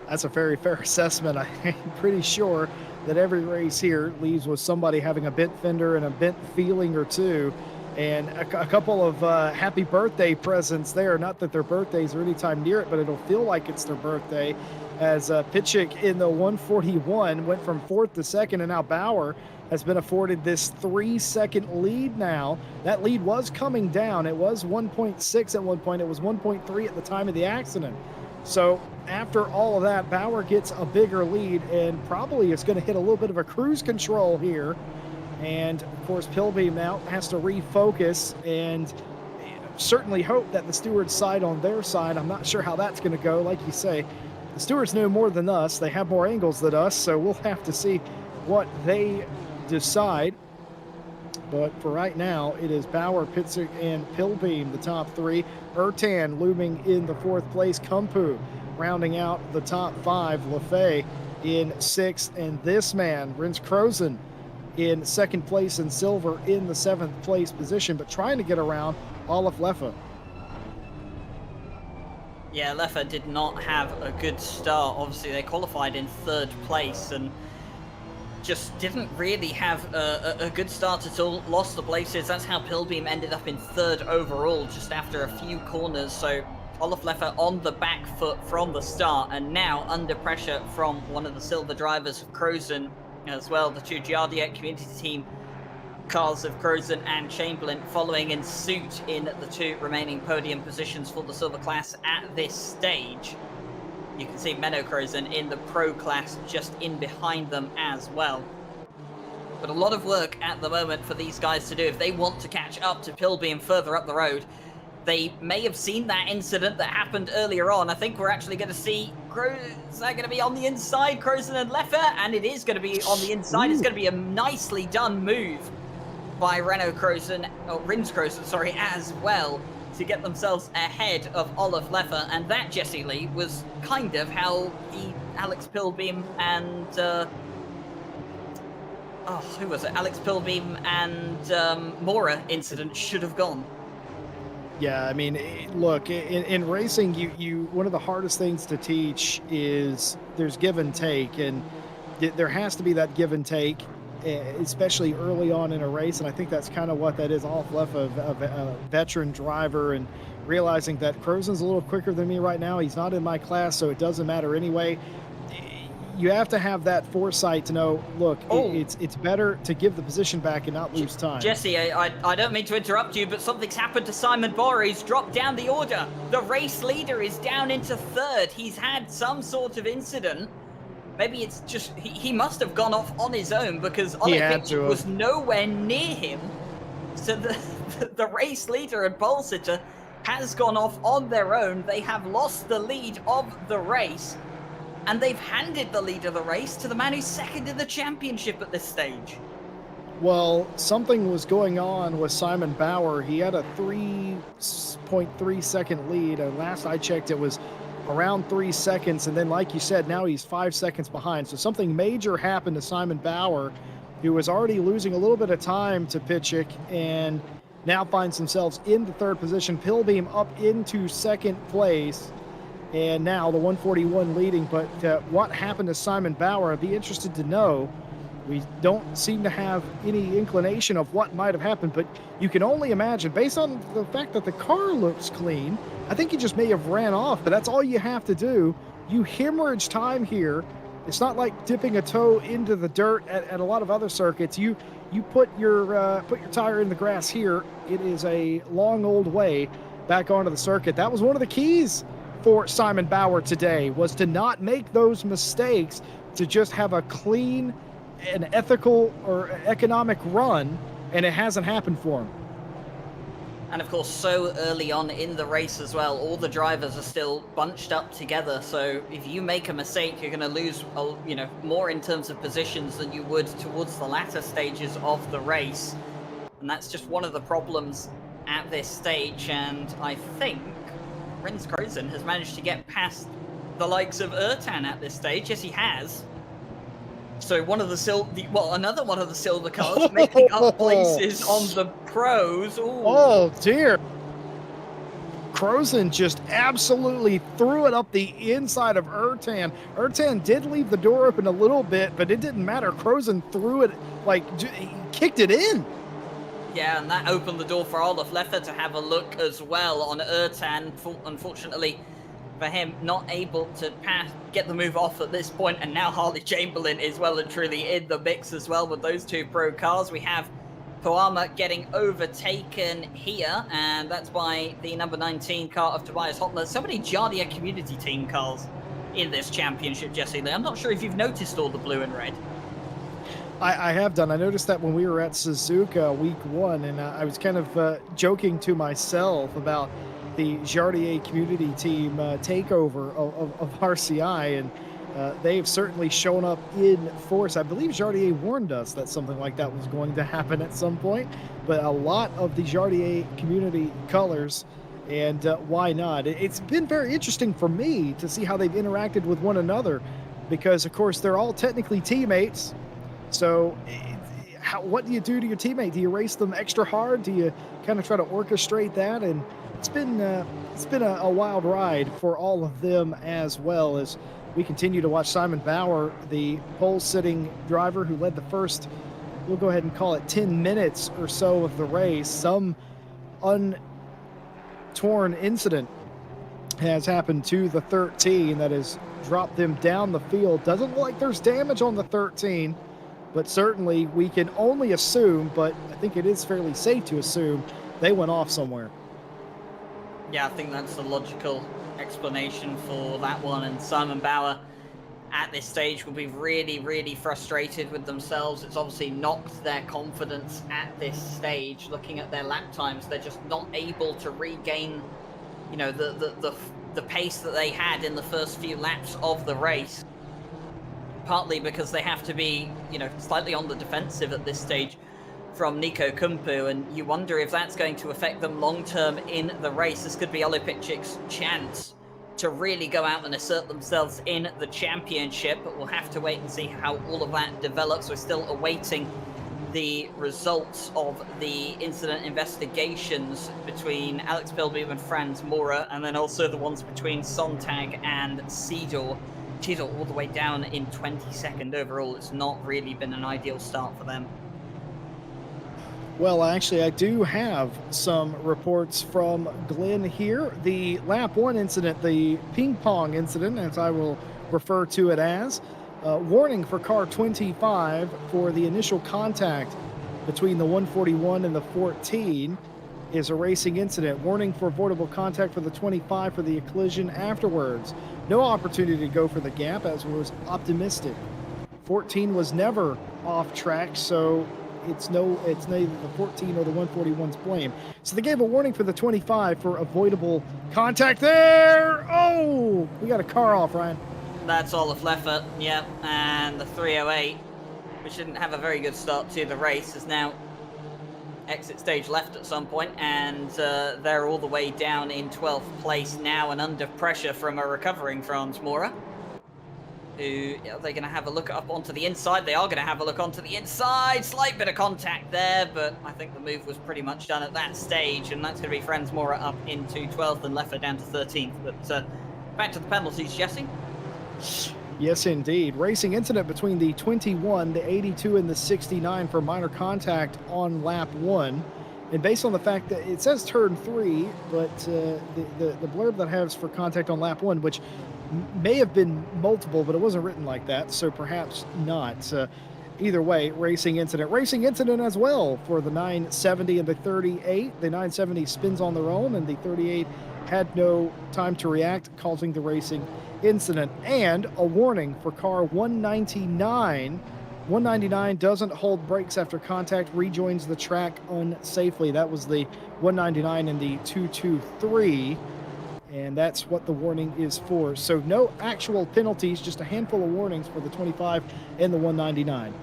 That's a very fair assessment. I'm pretty sure that every race here leaves with somebody having a bent fender and a bent feeling or two, and a couple of happy birthday presents there. Not that their birthdays are anytime near it, but it'll feel like it's their birthday, as Pitchick in the 141 went from 4th to 2nd, and now Bauer has been afforded this 3-second lead now. That lead was coming down. It was 1.6 at one point. It was 1.3 at the time of the accident. So after all of that, Bauer gets a bigger lead and probably is going to hit a little bit of a cruise control here. And of course, Pilbeam now has to refocus and certainly hope that the stewards side on their side. I'm not sure how that's going to go. Like you say, the stewards know more than us. They have more angles than us, so we'll have to see what they decide. But for right now, it is Bauer, Pitzick, and Pilbeam, the top 3. Ertan looming in the 4th place. Kumpu rounding out the top 5. Lefay in 6th, and this man, Rins Krozen, in 2nd place in silver in the 7th place position, but trying to get around Olaf Leffe. Yeah, Leffe did not have a good start. Obviously, they qualified in 3rd place and just didn't really have a good start at all. Lost the places. That's how Pilbeam ended up in 3rd overall, just after a few corners. So Olaf Leffe on the back foot from the start, and now under pressure from one of the silver drivers of Krozen as well. The 2 Giardia community team cars of Krozen and Chamberlain following in suit in the 2 remaining podium positions for the silver class at this stage. You can see Menno Krozen in the pro class just in behind them as well. But a lot of work at the moment for these guys to do if they want to catch up to Pilbeam further up the road. They may have seen that incident that happened earlier on. I think we're actually going to see is that going to be on the inside, Krozen and Leffe? And it is going to be on the inside. Ooh. It's going to be a nicely done move by Rins Krozen, sorry, as well, to get themselves ahead of Olaf Leffe. And that, Jesse Lee, was kind of how the Alex Pilbeam and who was it? Alex Pilbeam and Mora incident should have gone. Yeah, I mean, look, in racing, you one of the hardest things to teach is there's give and take, and there has to be that give and take, especially early on in a race, and I think that's kind of what that is. Olaf Leffe, a veteran driver, and realizing that Krozen's a little quicker than me right now. He's not in my class, so it doesn't matter anyway. You have to have that foresight to know, look, it's better to give the position back and not lose time. Jesse, I don't mean to interrupt you, but something's happened to Simon Bora. He's dropped down the order. The race leader is down into 3rd. He's had some sort of incident. Maybe it's just, he must have gone off on his own because Ole was nowhere near him. So the race leader and pole sitter has gone off on their own. They have lost the lead of the race. and they've handed the lead of the race to the man who's second in the championship at this stage. Well, something was going on with Simon Bauer. He had a 3.3 second lead, and last I checked, it was around 3 seconds. And then, like you said, now he's 5 seconds behind. So something major happened to Simon Bauer, who was already losing a little bit of time to Pitchick, and now finds themselves in the third position. Pilbeam up into second place, and now the 141 leading. But what happened to Simon Bauer? I'd be interested to know. We don't seem to have any inclination of what might have happened, but you can only imagine, based on the fact that the car looks clean, I think he just may have ran off, but that's all you have to do. You hemorrhage time here. It's not like dipping a toe into the dirt at a lot of other circuits. You put your tire in the grass here. It is a long old way back onto the circuit. That was one of the keys for Simon Bauer today, was to not make those mistakes, to just have a clean, an ethical or economic run, and it hasn't happened for him. And of course, so early on in the race as well, all the drivers are still bunched up together. So if you make a mistake, you're going to lose, more in terms of positions than you would towards the latter stages of the race. And that's just one of the problems at this stage. And I think Rins Krozen has managed to get past the likes of Ertan at this stage. Yes, he has. So another one of the silver cars making up places on the pros. Ooh. Oh dear. Krozen just absolutely threw it up the inside of Ertan. Ertan did leave the door open a little bit, but it didn't matter. Krozen threw it, he kicked it in. Yeah, and that opened the door for Olaf Leffer to have a look as well on Ertan. Unfortunately for him, not able to get the move off at this point, and now Harley Chamberlain is well and truly in the mix as well with those two pro cars. We have Poama getting overtaken here, and that's by the number 19 car of Tobias Hotler. So many Jardia community team cars in this championship, Jesse Lee. I'm not sure if you've noticed all the blue and red. I have done. I noticed that when we were at Suzuka week 1, and I was kind of joking to myself about the Jardier community team takeover of RCI, and they've certainly shown up in force. I believe Jardier warned us that something like that was going to happen at some point, but a lot of the Jardier community colors, and why not? It's been very interesting for me to see how they've interacted with one another, because of course they're all technically teammates. So what do you do to your teammate? Do you race them extra hard? Do you kind of try to orchestrate that? And it's been a wild ride for all of them, as well as we continue to watch Simon Bauer, the pole-sitting driver who led the first, we'll go ahead and call it 10 minutes or so of the race. Some untorn incident has happened to the 13 that has dropped them down the field. Doesn't look like there's damage on the 13, but certainly we can only assume, but I think it is fairly safe to assume, they went off somewhere. Yeah, I think that's the logical explanation for that one. And Simon Bauer at this stage will be really, really frustrated with themselves. It's obviously knocked their confidence at this stage. Looking at their lap times, they're just not able to regain, the pace that they had in the first few laps of the race. Partly because they have to be, slightly on the defensive at this stage from Nico Kumpu, and you wonder if that's going to affect them long-term in the race. This could be Ole Pitchik's chance to really go out and assert themselves in the championship, but we'll have to wait and see how all of that develops. We're still awaiting the results of the incident investigations between Alex Pilbeam and Franz Mora, and then also the ones between Sontag and Seedor. Seedor all the way down in 22nd overall. It's not really been an ideal start for them. Well, actually, I do have some reports from Glenn here. The lap 1 incident, the ping pong incident, as I will refer to it as, warning for car 25 for the initial contact between the 141 and the 14 is a racing incident. Warning for avoidable contact for the 25 for the collision afterwards. No opportunity to go for the gap, as was optimistic. 14 was never off track, so it's neither the 14 or the 141's blame. So they gave a warning for the 25 for avoidable contact there. Oh, we got a car off, Ryan. That's Olaf Leffert, yeah, and the 308, which didn't have a very good start to the race, is now exit stage left at some point, and they're all the way down in 12th place now and under pressure from a recovering Franz Mora. Who are they going to have a look up onto the inside? They are going to have a look onto the inside. Slight bit of contact there, but I think the move was pretty much done at that stage, and that's going to be Franz Mora up into 12th and Leffert down to 13th. But back to the penalties, Jesse. Yes, indeed. Racing incident between the 21, the 82, and the 69 for minor contact on lap 1. And based on the fact that it says turn 3, but the blurb that has for contact on lap 1, which may have been multiple, but it wasn't written like that, so perhaps not. Either way, racing incident. Racing incident as well for the 970 and the 38. The 970 spins on their own, and the 38 had no time to react, causing the racing incident. And a warning for car 199. 199 doesn't hold brakes after contact, rejoins the track unsafely. That was the 199 and the 223. And that's what the warning is for. So no actual penalties, just a handful of warnings for the 25 and the 199.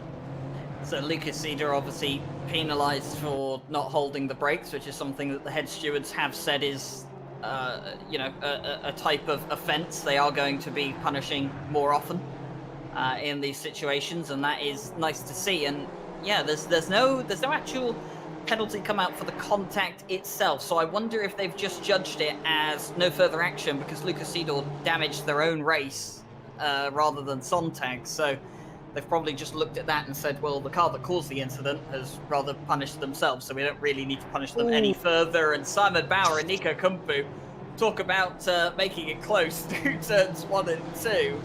So Lucas Cedar obviously penalised for not holding the brakes, which is something that the head stewards have said is, a type of offence they are going to be punishing more often in these situations, and that is nice to see. And yeah, there's no actual penalty come out for the contact itself, so I wonder if they've just judged it as no further action because Lucas Cedar damaged their own race rather than Sontag. So they've probably just looked at that and said, well, the car that caused the incident has rather punished themselves, so we don't really need to punish them any further. And Simon Bauer and Nico Kumpu talk about making it close to turns 1 and 2.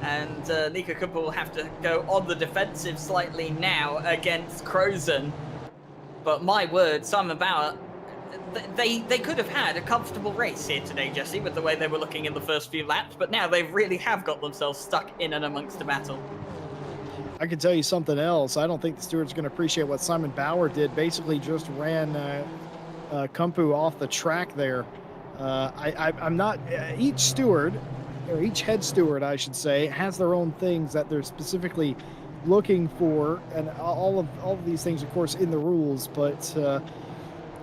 And Nico Kumpu will have to go on the defensive slightly now against Crozen. But my word, Simon Bauer, they could have had a comfortable race here today, Jesse, with the way they were looking in the first few laps. But now they really have got themselves stuck in and amongst the battle. I can tell you something else. I don't think the steward's going to appreciate what Simon Bauer did. Basically just ran Kumpu off the track there. I'm not... each steward, or each head steward, I should say, has their own things that they're specifically looking for, and all of these things, of course, in the rules, but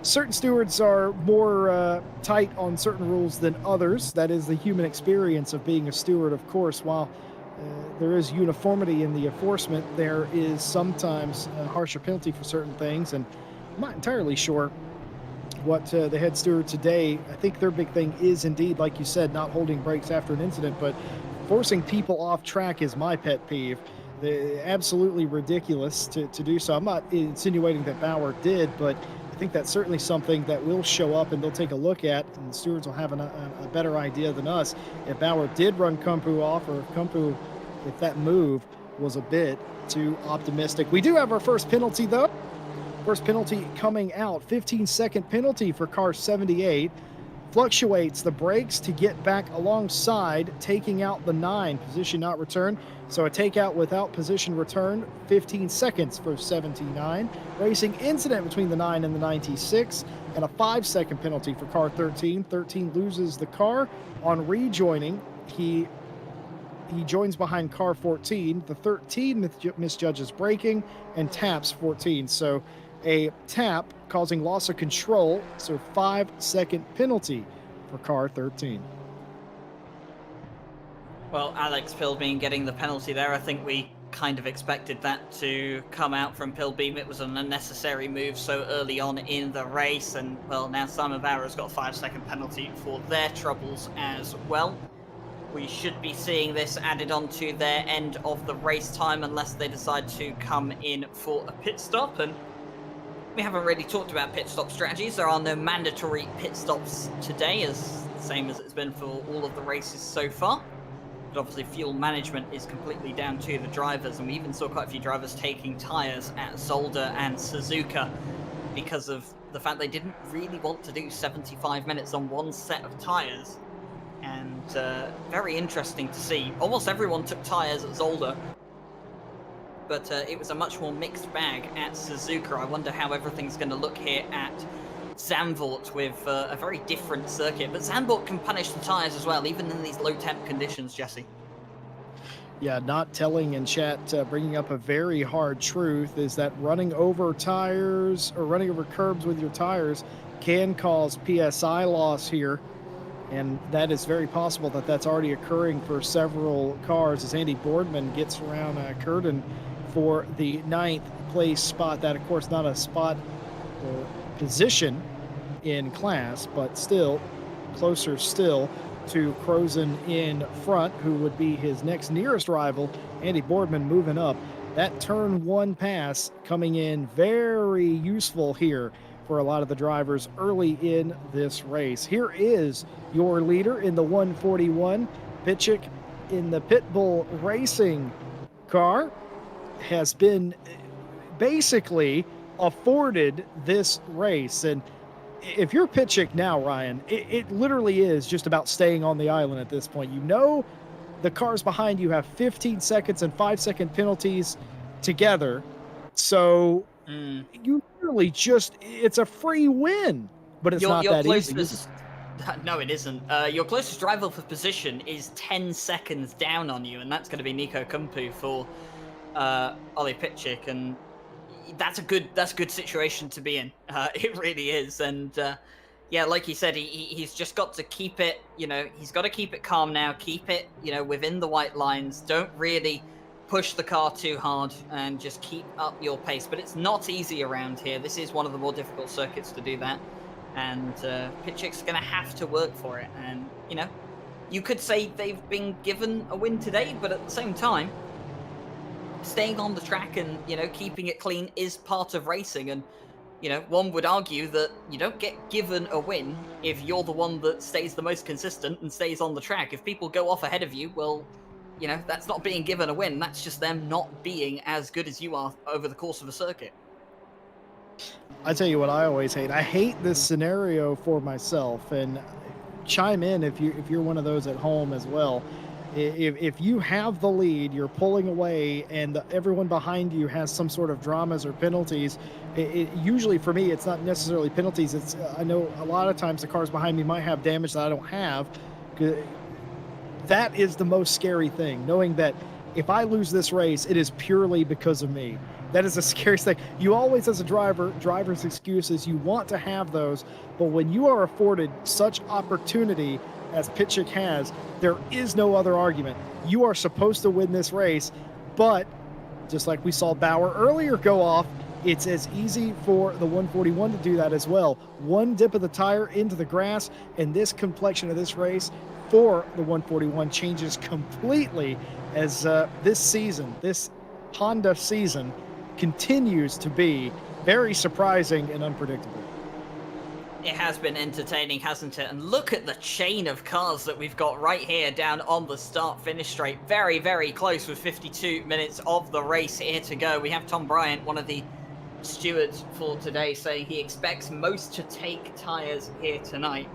certain stewards are more tight on certain rules than others. That is the human experience of being a steward, of course. While there is uniformity in the enforcement, there is sometimes a harsher penalty for certain things, and I'm not entirely sure what the head steward today, I think their big thing is indeed, like you said, not holding brakes after an incident, but forcing people off track is my pet peeve. Absolutely ridiculous to do so. I'm not insinuating that Bauer did, but I think that's certainly something that will show up and they'll take a look at, and the stewards will have a better idea than us if Bauer did run Kumpu off, or if that move was a bit too optimistic. We do have our first penalty, though. First penalty coming out, 15-second penalty for car 78. Fluctuates the brakes to get back alongside, taking out the 9, position not returned. So a takeout without position returned, 15 seconds for 79. Racing incident between the 9 and the 96, and a 5-second penalty for car 13. 13 loses the car. On rejoining, he joins behind car 14. The 13 misjudges braking and taps 14. So a tap causing loss of control, so 5-second penalty for car 13. Well, Alex Pilbeam getting the penalty there. I think we kind of expected that to come out from Pilbeam. It was an unnecessary move so early on in the race, and well, now Simon Bauer has got a 5-second penalty for their troubles as well. We should be seeing this added on to their end of the race time unless they decide to come in for a pit stop. And we haven't really talked about pit stop strategies. There are no mandatory pit stops today, as the same as it's been for all of the races so far. But obviously fuel management is completely down to the drivers, and we even saw quite a few drivers taking tyres at Zolder and Suzuka because of the fact they didn't really want to do 75 minutes on one set of tyres. And very interesting to see. Almost everyone took tyres at Zolder, but it was a much more mixed bag at Suzuka. I wonder how everything's going to look here at Zandvoort with a very different circuit. But Zandvoort can punish the tyres as well, even in these low temp conditions, Jesse. Yeah, not telling in chat, bringing up a very hard truth is that running over tires or running over curbs with your tires can cause PSI loss here. And that is very possible that that's already occurring for several cars as Andy Boardman gets around Curtin for the ninth place spot. That, of course, not a spot or position in class, but still closer still to Crozen in front, who would be his next nearest rival. Andy Boardman moving up. That turn one pass coming in very useful here for a lot of the drivers early in this race. Here is your leader in the 141. Pitchick in the Pitbull Racing car has been basically afforded this race. And if you're Pitchick now, Ryan, it literally is just about staying on the island at this point. You know, the cars behind you have 15 seconds and 5-second penalties together. So you literally just, it's a free win, but it's not that easy. No, it isn't. Your closest rival for position is 10 seconds down on you, and that's going to be Nico Kumpu for Ollie Pitchick, and that's a good situation to be in. It really is, and yeah, like you said, he's just got to keep it. He's got to keep it calm now. Keep it, within the white lines. Don't really push the car too hard, and just keep up your pace. But it's not easy around here. This is one of the more difficult circuits to do that, and Pitchick's going to have to work for it. And you could say they've been given a win today, but at the same time, staying on the track and keeping it clean is part of racing. And one would argue that you don't get given a win if you're the one that stays the most consistent and stays on the track. If people go off ahead of you, well, that's not being given a win. That's just them not being as good as you are over the course of a circuit. I tell you what I always hate. I hate this scenario for myself, and chime in if you're one of those at home as well. If you have the lead, you're pulling away, and everyone behind you has some sort of dramas or penalties. Usually for me, it's not necessarily penalties. It's I know a lot of times the cars behind me might have damage that I don't have. That is the most scary thing, knowing that if I lose this race, it is purely because of me. That is the scariest thing. You always, as a driver's excuses, you want to have those, but when you are afforded such opportunity as Pitchick has, there is no other argument. You are supposed to win this race, but just like we saw Bauer earlier go off, it's as easy for the 141 to do that as well. One dip of the tire into the grass, and this complexion of this race for the 141 changes completely as this season, this Honda season, continues to be very surprising and unpredictable. It has been entertaining, hasn't it? And look at the chain of cars that we've got right here down on the start-finish straight. Very, very close with 52 minutes of the race here to go. We have Tom Bryant, one of the stewards for today, saying he expects most to take tyres here tonight.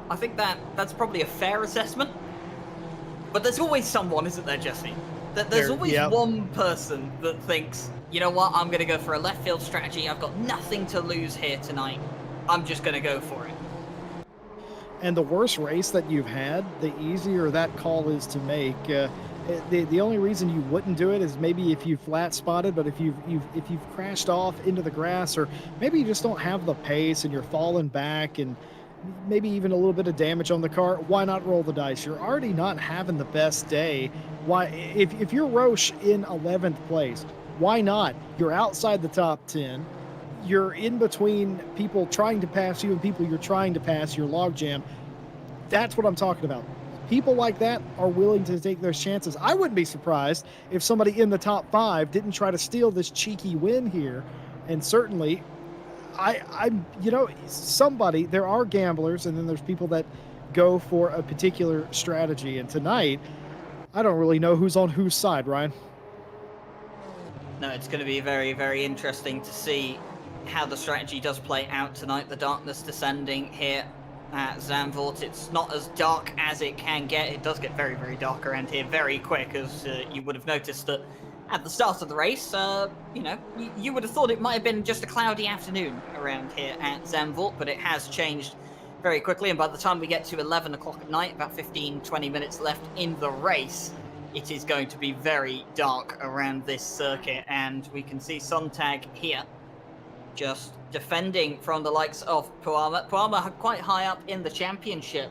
I think that's probably a fair assessment. But there's always someone, isn't there, Jesse? There's always one person that thinks, you know what, I'm going to go for a left field strategy. I've got nothing to lose here tonight. I'm just going to go for it. And the worse race that you've had, the easier that call is to make. The only reason you wouldn't do it is maybe if you flat spotted, but if you've crashed off into the grass, or maybe you just don't have the pace and you're falling back and maybe even a little bit of damage on the car, why not roll the dice? You're already not having the best day. Why, if you're Roche in 11th place, why not? You're outside the top 10. You're in between people trying to pass you and people you're trying to pass, your logjam. That's what I'm talking about. People like that are willing to take those chances. I wouldn't be surprised if somebody in the top 5 didn't try to steal this cheeky win here. And certainly, somebody, there are gamblers, and then there's people that go for a particular strategy. And tonight, I don't really know who's on whose side, Ryan. No, it's going to be very, very interesting to see how the strategy does play out tonight. The darkness descending here at Zandvoort. It's not as dark as it can get. It does get very, very dark around here very quick, as you would have noticed that at the start of the race, you would have thought it might have been just a cloudy afternoon around here at Zandvoort, but it has changed very quickly. And by the time we get to 11 o'clock at night, about 15, 20 minutes left in the race, it is going to be very dark around this circuit, and we can see Sontag here just defending from the likes of Puama. Puama quite high up in the championship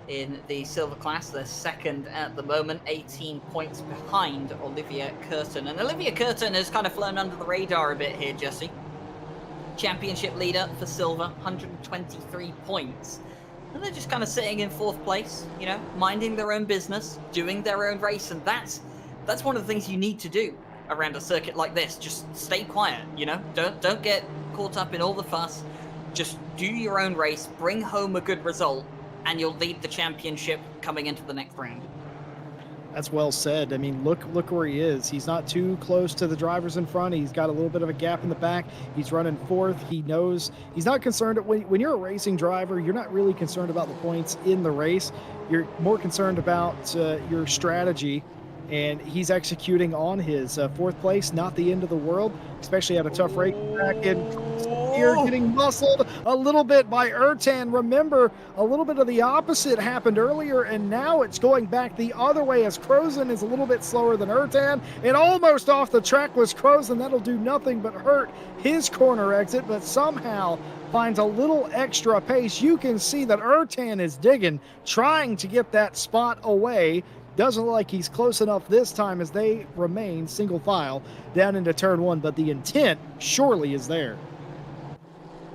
in the silver class. They're second at the moment, 18 points behind Olivia Curtin. And Olivia Curtin has kind of flown under the radar a bit here, Jesse. Championship leader for silver, 123 points. And they're just kind of sitting in fourth place, you know, minding their own business, doing their own race. And that's one of the things you need to do around a circuit like this. Just stay quiet, you know, don't get caught up in all the fuss. Just do your own race, bring home a good result, and you'll lead the championship coming into the next round. That's well said. I mean, look where he is. He's not too close to the drivers in front. He's got a little bit of a gap in the back. He's running fourth. He knows he's not concerned. When you're a racing driver, you're not really concerned about the points in the race. You're more concerned about your strategy, and he's executing on his fourth place. Not the end of the world, especially at a tough race track. And here getting muscled a little bit by Ertan. Remember, a little bit of the opposite happened earlier, and now it's going back the other way as Crozen is a little bit slower than Ertan. And almost off the track was Crozen. That'll do nothing but hurt his corner exit, but somehow finds a little extra pace. You can see that Ertan is digging, trying to get that spot away. Doesn't look like he's close enough this time as they remain single file down into turn one, but the intent surely is there.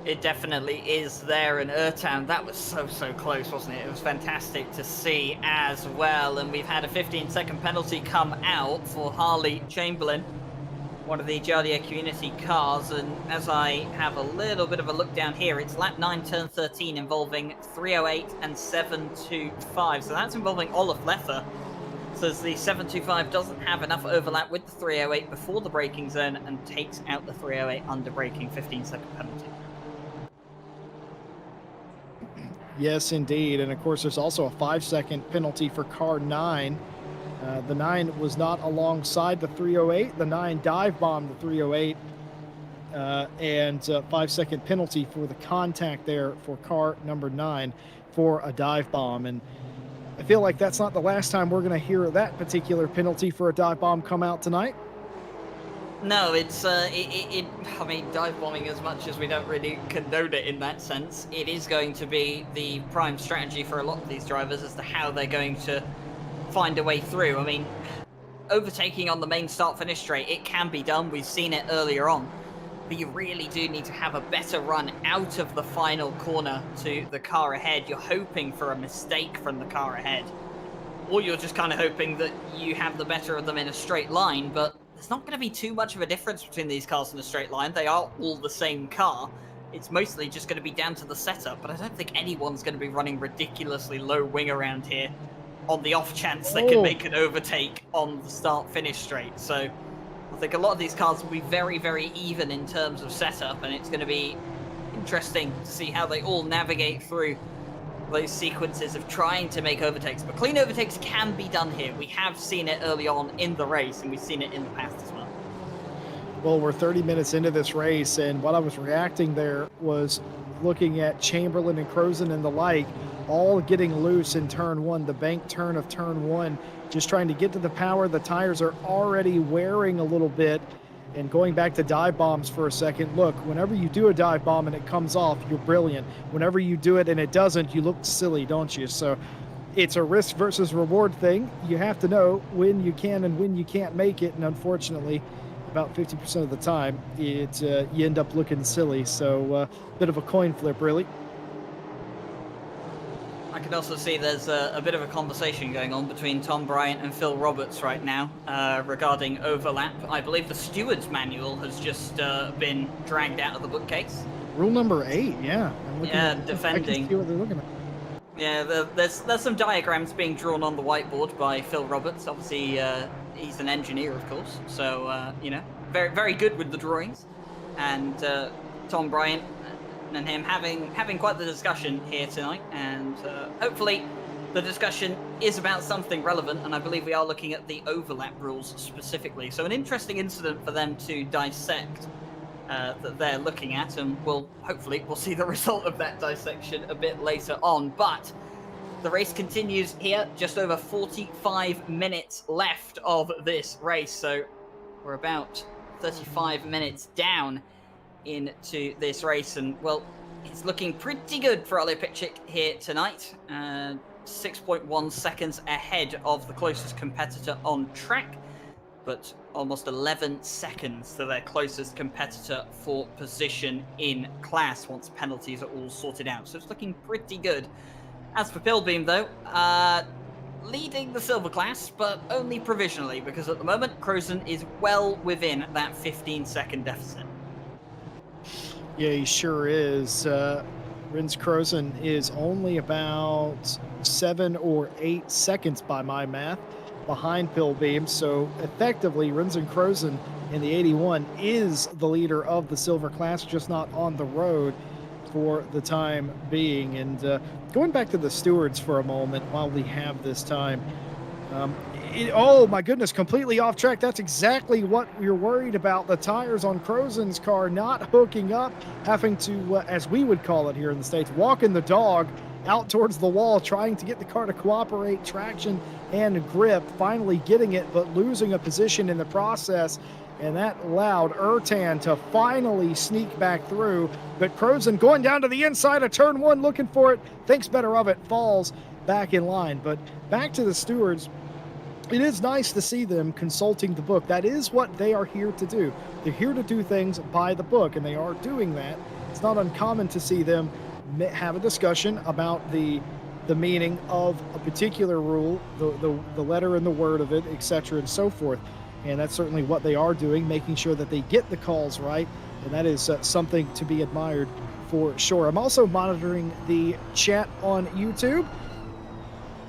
It definitely is there, and Ertan, that was so close, wasn't it? It was fantastic to see as well, and we've had a 15-second penalty come out for Harley Chamberlain, one of the Jardia Community cars, and as I have a little bit of a look down here, it's lap 9, turn 13, involving 308 and 725, so that's involving Olaf Lether. So the 725 doesn't have enough overlap with the 308 before the braking zone and takes out the 308 under braking, 15-second penalty. Yes, indeed. And of course, there's also a 5-second penalty for car 9. The 9 was not alongside the 308. The 9 dive bombed the 308. And 5-second penalty for the contact there for car number 9 for a dive bomb. And I feel like that's not the last time we're going to hear that particular penalty for a dive bomb come out tonight. No, it's, I mean, dive bombing, as much as we don't really condone it in that sense, it is going to be the prime strategy for a lot of these drivers as to how they're going to find a way through. I mean, overtaking on the main start-finish straight, it can be done. We've seen it earlier on. But you really do need to have a better run out of the final corner to the car ahead. You're hoping for a mistake from the car ahead. Or you're just kind of hoping that you have the better of them in a straight line, but there's not going to be too much of a difference between these cars in a straight line. They are all the same car. It's mostly just going to be down to the setup, but I don't think anyone's going to be running ridiculously low wing around here on the off chance they can make an overtake on the start-finish straight. So I think a lot of these cars will be very even in terms of setup, and it's going to be interesting to see how they all navigate through those sequences of trying to make overtakes. But clean overtakes can be done here. We have seen it early on in the race, and we've seen it in the past as well. Well, we're 30 minutes into this race, and what I was reacting there was looking at Chamberlain and Crozen and the like, all getting loose in turn one, the bank turn of turn one, just trying to get to the power. The tires are already wearing a little bit. And going back to dive bombs for a second, look, whenever you do a dive bomb and it comes off, you're brilliant. Whenever you do it and it doesn't, you look silly, don't you? So it's a risk versus reward thing. You have to know when you can and when you can't make it. And unfortunately, about 50% of the time, you end up looking silly. So bit of a coin flip, really. I can also see there's a bit of a conversation going on between Tom Bryant and Phil Roberts right now regarding overlap. I believe the steward's manual has just been dragged out of the bookcase. Rule number 8, yeah. Defending. I can see what they're looking at. Yeah, there's some diagrams being drawn on the whiteboard by Phil Roberts. Obviously, he's an engineer, of course, so you know, very good with the drawings. And Tom Bryant and him having quite the discussion here tonight, and hopefully the discussion is about something relevant, and I believe we are looking at the overlap rules specifically. So an interesting incident for them to dissect that they're looking at, and we'll see the result of that dissection a bit later on. But the race continues here. Just over 45 minutes left of this race. So we're about 35 minutes down into this race. And, well, it's looking pretty good for Ole Pitchik here tonight. 6.1 seconds ahead of the closest competitor on track, but almost 11 seconds to their closest competitor for position in class once penalties are all sorted out. So it's looking pretty good. As for Pilbeam, though, leading the silver class, but only provisionally, because at the moment, Crozen is well within that 15-second deficit. Yeah, he sure is. Rins Crozen is only about 7 or 8 seconds by my math behind Pilbeam. So effectively, Rins Crozen in the 81 is the leader of the silver class, just not on the road for the time being. And going back to the stewards for a moment while we have this time. Oh my goodness, completely off track. That's exactly what we're worried about. The tires on Crozen's car not hooking up, having to, as we would call it here in the States, walking the dog out towards the wall, trying to get the car to cooperate, traction and grip, finally getting it, but losing a position in the process. And that allowed Ertan to finally sneak back through. But Crozen going down to the inside of turn 1, looking for it, thinks better of it, falls back in line. But back to the stewards. It is nice to see them consulting the book. That is what they are here to do. They're here to do things by the book, and they are doing that. It's not uncommon to see them have a discussion about the meaning of a particular rule, the letter and the word of it, etc., and so forth. And that's certainly what they are doing, making sure that they get the calls right, and that is something to be admired for sure. I'm also monitoring the chat on YouTube,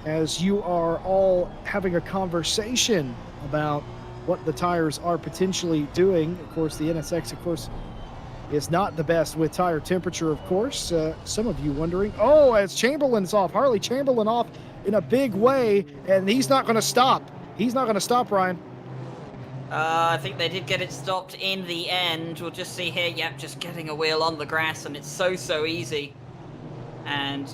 as you are all having a conversation about what the tires are potentially doing. Of course, the NSX, of course, is not the best with tire temperature, of course. Some of you wondering, oh, as Chamberlain's off, Harley Chamberlain off in a big way, and he's not going to stop. He's not going to stop, Ryan. I think they did get it stopped in the end. We'll just see here, yep, just getting a wheel on the grass, and it's so easy. And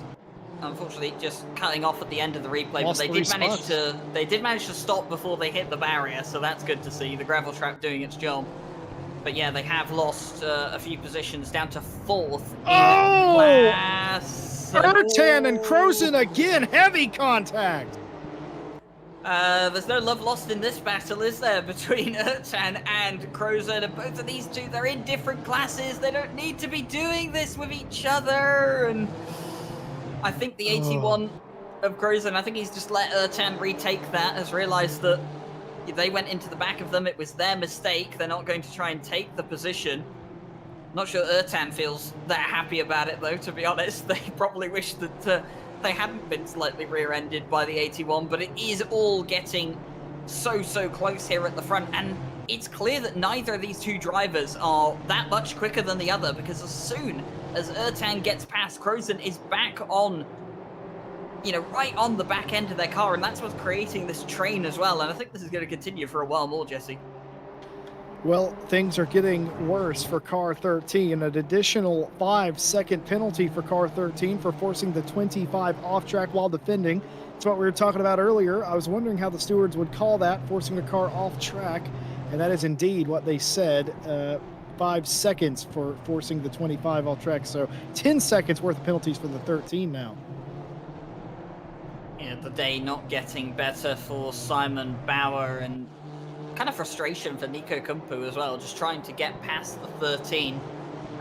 unfortunately, just cutting off at the end of the replay, but they did manage to stop before they hit the barrier, so that's good to see. The gravel trap doing its job. But yeah, they have lost a few positions, down to 4th in class. Ertan and Crozen again, heavy contact. There's no love lost in this battle, is there, between Ertan and Crozen? And both of these two, they're in different classes. They don't need to be doing this with each other. And I think the 81 of Crozen, I think he's just let Ertan retake that, has realized that they went into the back of them. It was their mistake. They're not going to try and take the position. Not sure Ertan feels that happy about it, though, to be honest. They probably wish that they hadn't been slightly rear-ended by the 81, but it is all getting so close here at the front. And it's clear that neither of these two drivers are that much quicker than the other, because as soon as Ertan gets past, Crozen is back on, right on the back end of their car, and that's what's creating this train as well. And I think this is going to continue for a while more, Jesse. Well, things are getting worse for car 13. An additional 5-second penalty for car 13 for forcing the 25 off track while defending. That's what we were talking about earlier. I was wondering how the stewards would call that, forcing a car off track, and that is indeed what they said. 5 seconds for forcing the 25 off track, so 10 seconds worth of penalties for the 13 now. Yeah, the day not getting better for Simon Bauer, and kind of frustration for Nico Kumpu as well, just trying to get past the 13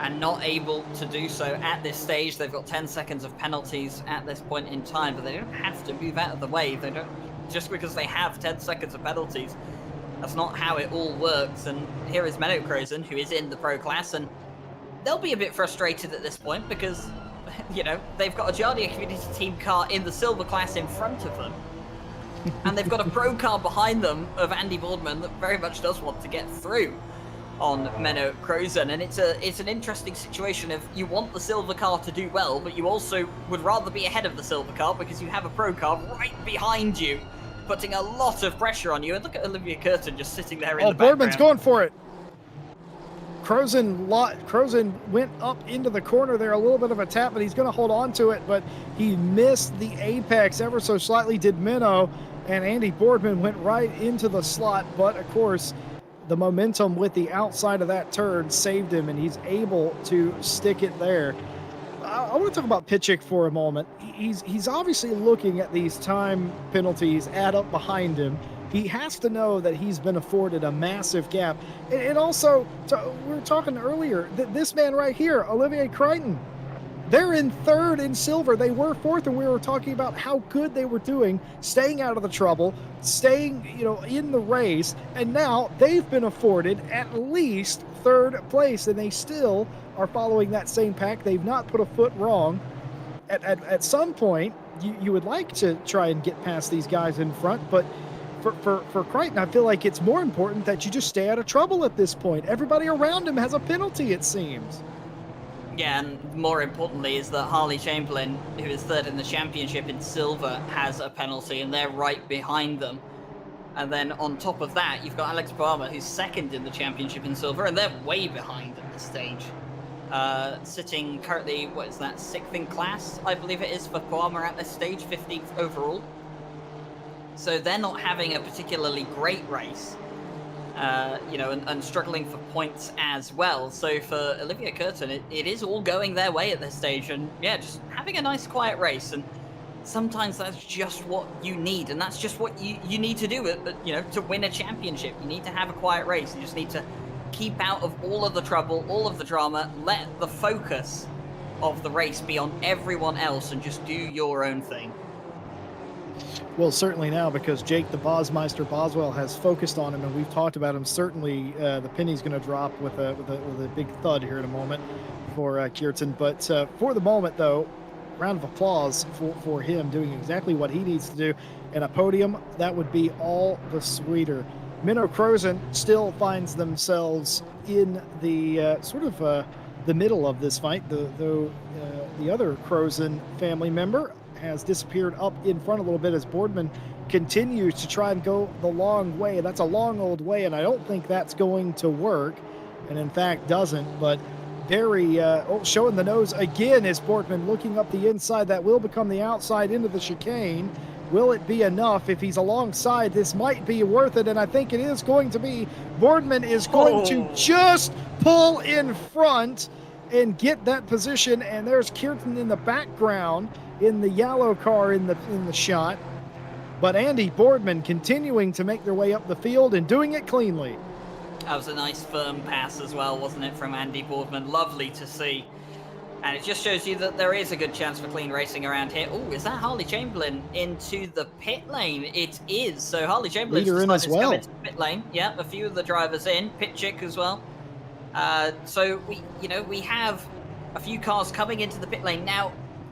and not able to do so at this stage. They've got 10 seconds of penalties at this point in time, but they don't have to move out of the way. They don't, just because they have 10 seconds of penalties. That's not how it all works. And here is Menno Crozen, who is in the pro class, and they'll be a bit frustrated at this point because, they've got a Jardia Community Team car in the silver class in front of them. And they've got a pro car behind them of Andy Boardman that very much does want to get through on Menno Crozen. And it's an interesting situation of you want the silver car to do well, but you also would rather be ahead of the silver car because you have a pro car right behind you, putting a lot of pressure on you. And look at Olivia Curtin just sitting there in the background. Boardman's going for it. Crozen went up into the corner there, a little bit of a tap, but he's going to hold on to it, but he missed the apex ever so slightly, did Minnow, and Andy Boardman went right into the slot, but of course, the momentum with the outside of that turn saved him, and he's able to stick it there. I want to talk about Pitchick for a moment. He's obviously looking at these time penalties add up behind him. He has to know that he's been afforded a massive gap. And also, we were talking earlier, that this man right here, Olivier Crichton, they're in third in silver. They were fourth, and we were talking about how good they were doing, staying out of the trouble, staying, in the race, and now they've been afforded at least third place, and they still are following that same pack. They've not put a foot wrong. At some point, you would like to try and get past these guys in front, but for Crichton, I feel like it's more important that you just stay out of trouble at this point. Everybody around him has a penalty, it seems. Yeah, and more importantly is that Harley Chamberlain, who is third in the championship in silver, has a penalty, and they're right behind them. And then on top of that, you've got Alex Palmer, who's second in the championship in silver, and they're way behind at this stage. Sitting currently, what is that, 6th in class, I believe it is, for Palmer at this stage, 15th overall. So they're not having a particularly great race, and struggling for points as well. So for Olivia Curtin, it is all going their way at this stage, and yeah, just having a nice quiet race. And sometimes that's just what you need, and that's just what you need to do, to win a championship. You need to have a quiet race. You just need to keep out of all of the trouble, all of the drama, let the focus of the race be on everyone else, and just do your own thing. Well, certainly now, because Jake the Bosmeister Boswell has focused on him, and we've talked about him. Certainly, the penny's going to drop with a big thud here in a moment for Kierton. But for the moment, though, round of applause for him doing exactly what he needs to do. And a podium, that would be all the sweeter. Minnow Crozen still finds themselves in the the middle of this fight, though the other Crozen family member has disappeared up in front a little bit as Boardman continues to try and go the long way. That's a long old way, and I don't think that's going to work, and in fact doesn't. But Barry showing the nose again as Boardman looking up the inside. That will become the outside into the chicane. Will it be enough? If he's alongside, this might be worth it, and I think it is going to be. Boardman is going to just pull in front and get that position, and there's Kierton in the background in the yellow car in the shot. But Andy Boardman continuing to make their way up the field and doing it cleanly. That was a nice firm pass as well, wasn't it, from Andy Boardman? Lovely to see. And it just shows you that there is a good chance for clean racing around here. Oh, is that Harley Chamberlain into the pit lane? It is. So Harley Chamberlain's decided to come into the pit lane. Yeah, a few of the drivers in. Pitchick as well. So we have a few cars coming into the pit lane now.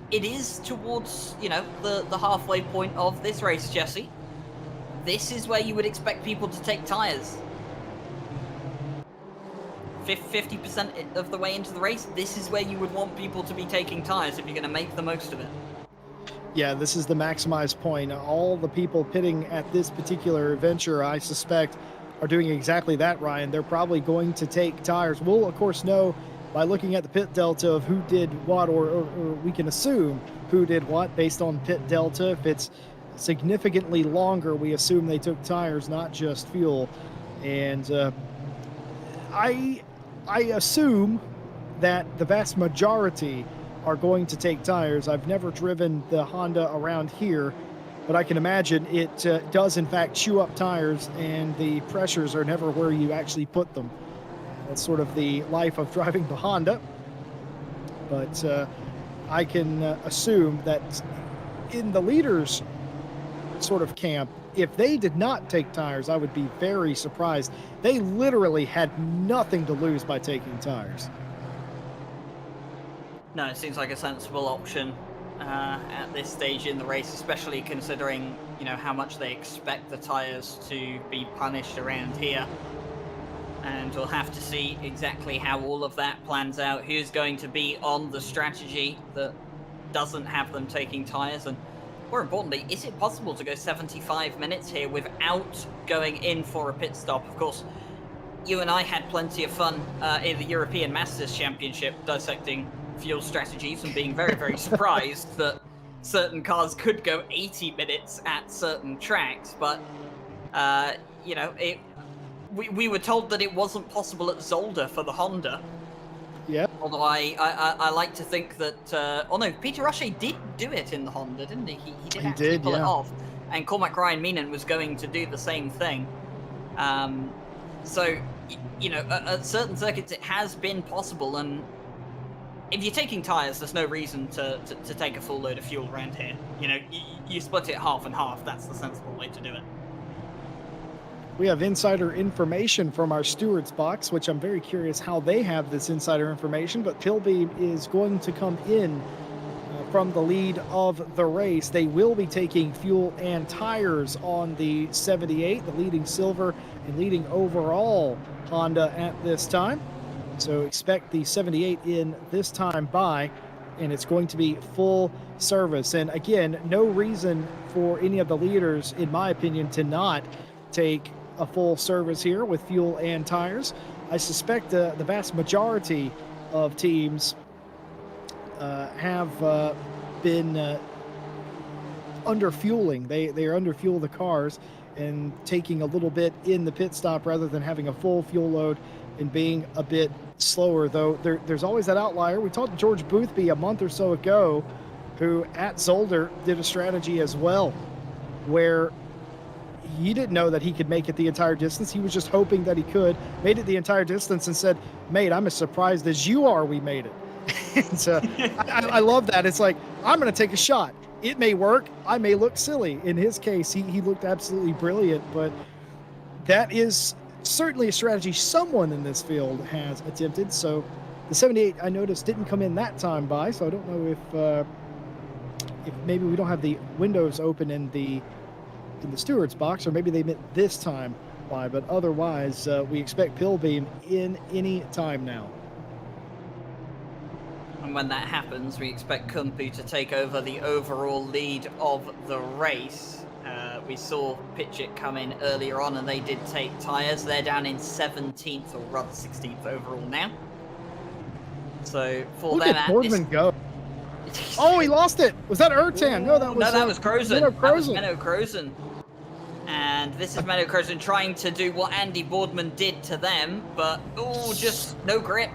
It is towards, the halfway point of this race, Jesse. This is where you would expect people to take tyres. 50% of the way into the race, this is where you would want people to be taking tyres if you're going to make the most of it. Yeah, this is the maximized point. All the people pitting at this particular venture, I suspect, are doing exactly that, Ryan. They're probably going to take tyres. We'll, of course, know by looking at the pit delta of who did what, or we can assume who did what based on pit delta. If it's significantly longer, we assume they took tires, not just fuel. And I assume that the vast majority are going to take tires. I've never driven the Honda around here, but I can imagine it does in fact chew up tires, and the pressures are never where you actually put them. That's sort of the life of driving the Honda. But I can assume that in the leaders sort of camp, if they did not take tires, I would be very surprised. They literally had nothing to lose by taking tires. No, it seems like a sensible option at this stage in the race, especially considering, how much they expect the tires to be punished around here. And we'll have to see exactly how all of that plans out. Who's going to be on the strategy that doesn't have them taking tires? And more importantly, is it possible to go 75 minutes here without going in for a pit stop? Of course, you and I had plenty of fun in the European Masters Championship dissecting fuel strategies and being very, very surprised that certain cars could go 80 minutes at certain tracks, but you know, we were told that it wasn't possible at Zolder for the Honda. Yeah. Although I like to think that oh no, Peter Roche did do it in the Honda, didn't he? He did actually pull it off, and Cormac Ryan Meenan was going to do the same thing. So you know, at certain circuits it has been possible, and if you're taking tires, there's no reason to take a full load of fuel around here. You know, you split it half and half. That's the sensible way to do it. We have insider information from our stewards box, which I'm very curious how they have this insider information, but Pilbeam is going to come in from the lead of the race. They will be taking fuel and tires on the 78, the leading silver and leading overall Honda at this time. So expect the 78 in this time by, and it's going to be full service. And again, no reason for any of the leaders, in my opinion, to not take a full service here with fuel and tires. I suspect the vast majority of teams have been under fueling. They are under fuel the cars and taking a little bit in the pit stop rather than having a full fuel load and being a bit slower. Though there's always that outlier. We talked to George Boothby a month or so ago, who at Zolder did a strategy as well, where he didn't know that he could make it the entire distance. He was just hoping that he could. Made it the entire distance and said, "Mate, I'm as surprised as you are we made it." And so I love that. It's like, I'm going to take a shot. It may work. I may look silly. In his case, he looked absolutely brilliant. But that is certainly a strategy someone in this field has attempted. So the 78, I noticed, didn't come in that time by. So I don't know if maybe we don't have the windows open in the stewards box, or maybe they meant this time by, but otherwise we expect Pilbeam in any time now. And when that happens, we expect Kumpu to take over the overall lead of the race. We saw Pitchett come in earlier on, and they did take tyres. They're down in 17th, or rather 16th overall now. So for Look them, at Boardman go. Oh, he lost it. Was that Ertan? No, that was Crozen. Menno That was Menno Crozen. And this is Menno Crozen trying to do what Andy Boardman did to them, but just no grip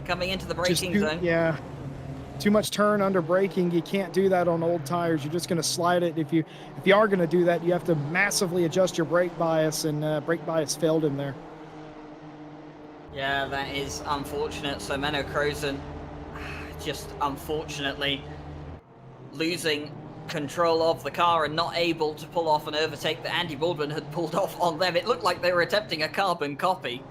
coming into the braking zone. Yeah, too much turn under braking. You can't do that on old tires. You're just going to slide it. If you are going to do that, you have to massively adjust your brake bias, and brake bias failed him there. Yeah, that is unfortunate. So Menno Crozen, just unfortunately losing control of the car and not able to pull off an overtake that Andy Boardman had pulled off on them. It looked like they were attempting a carbon copy,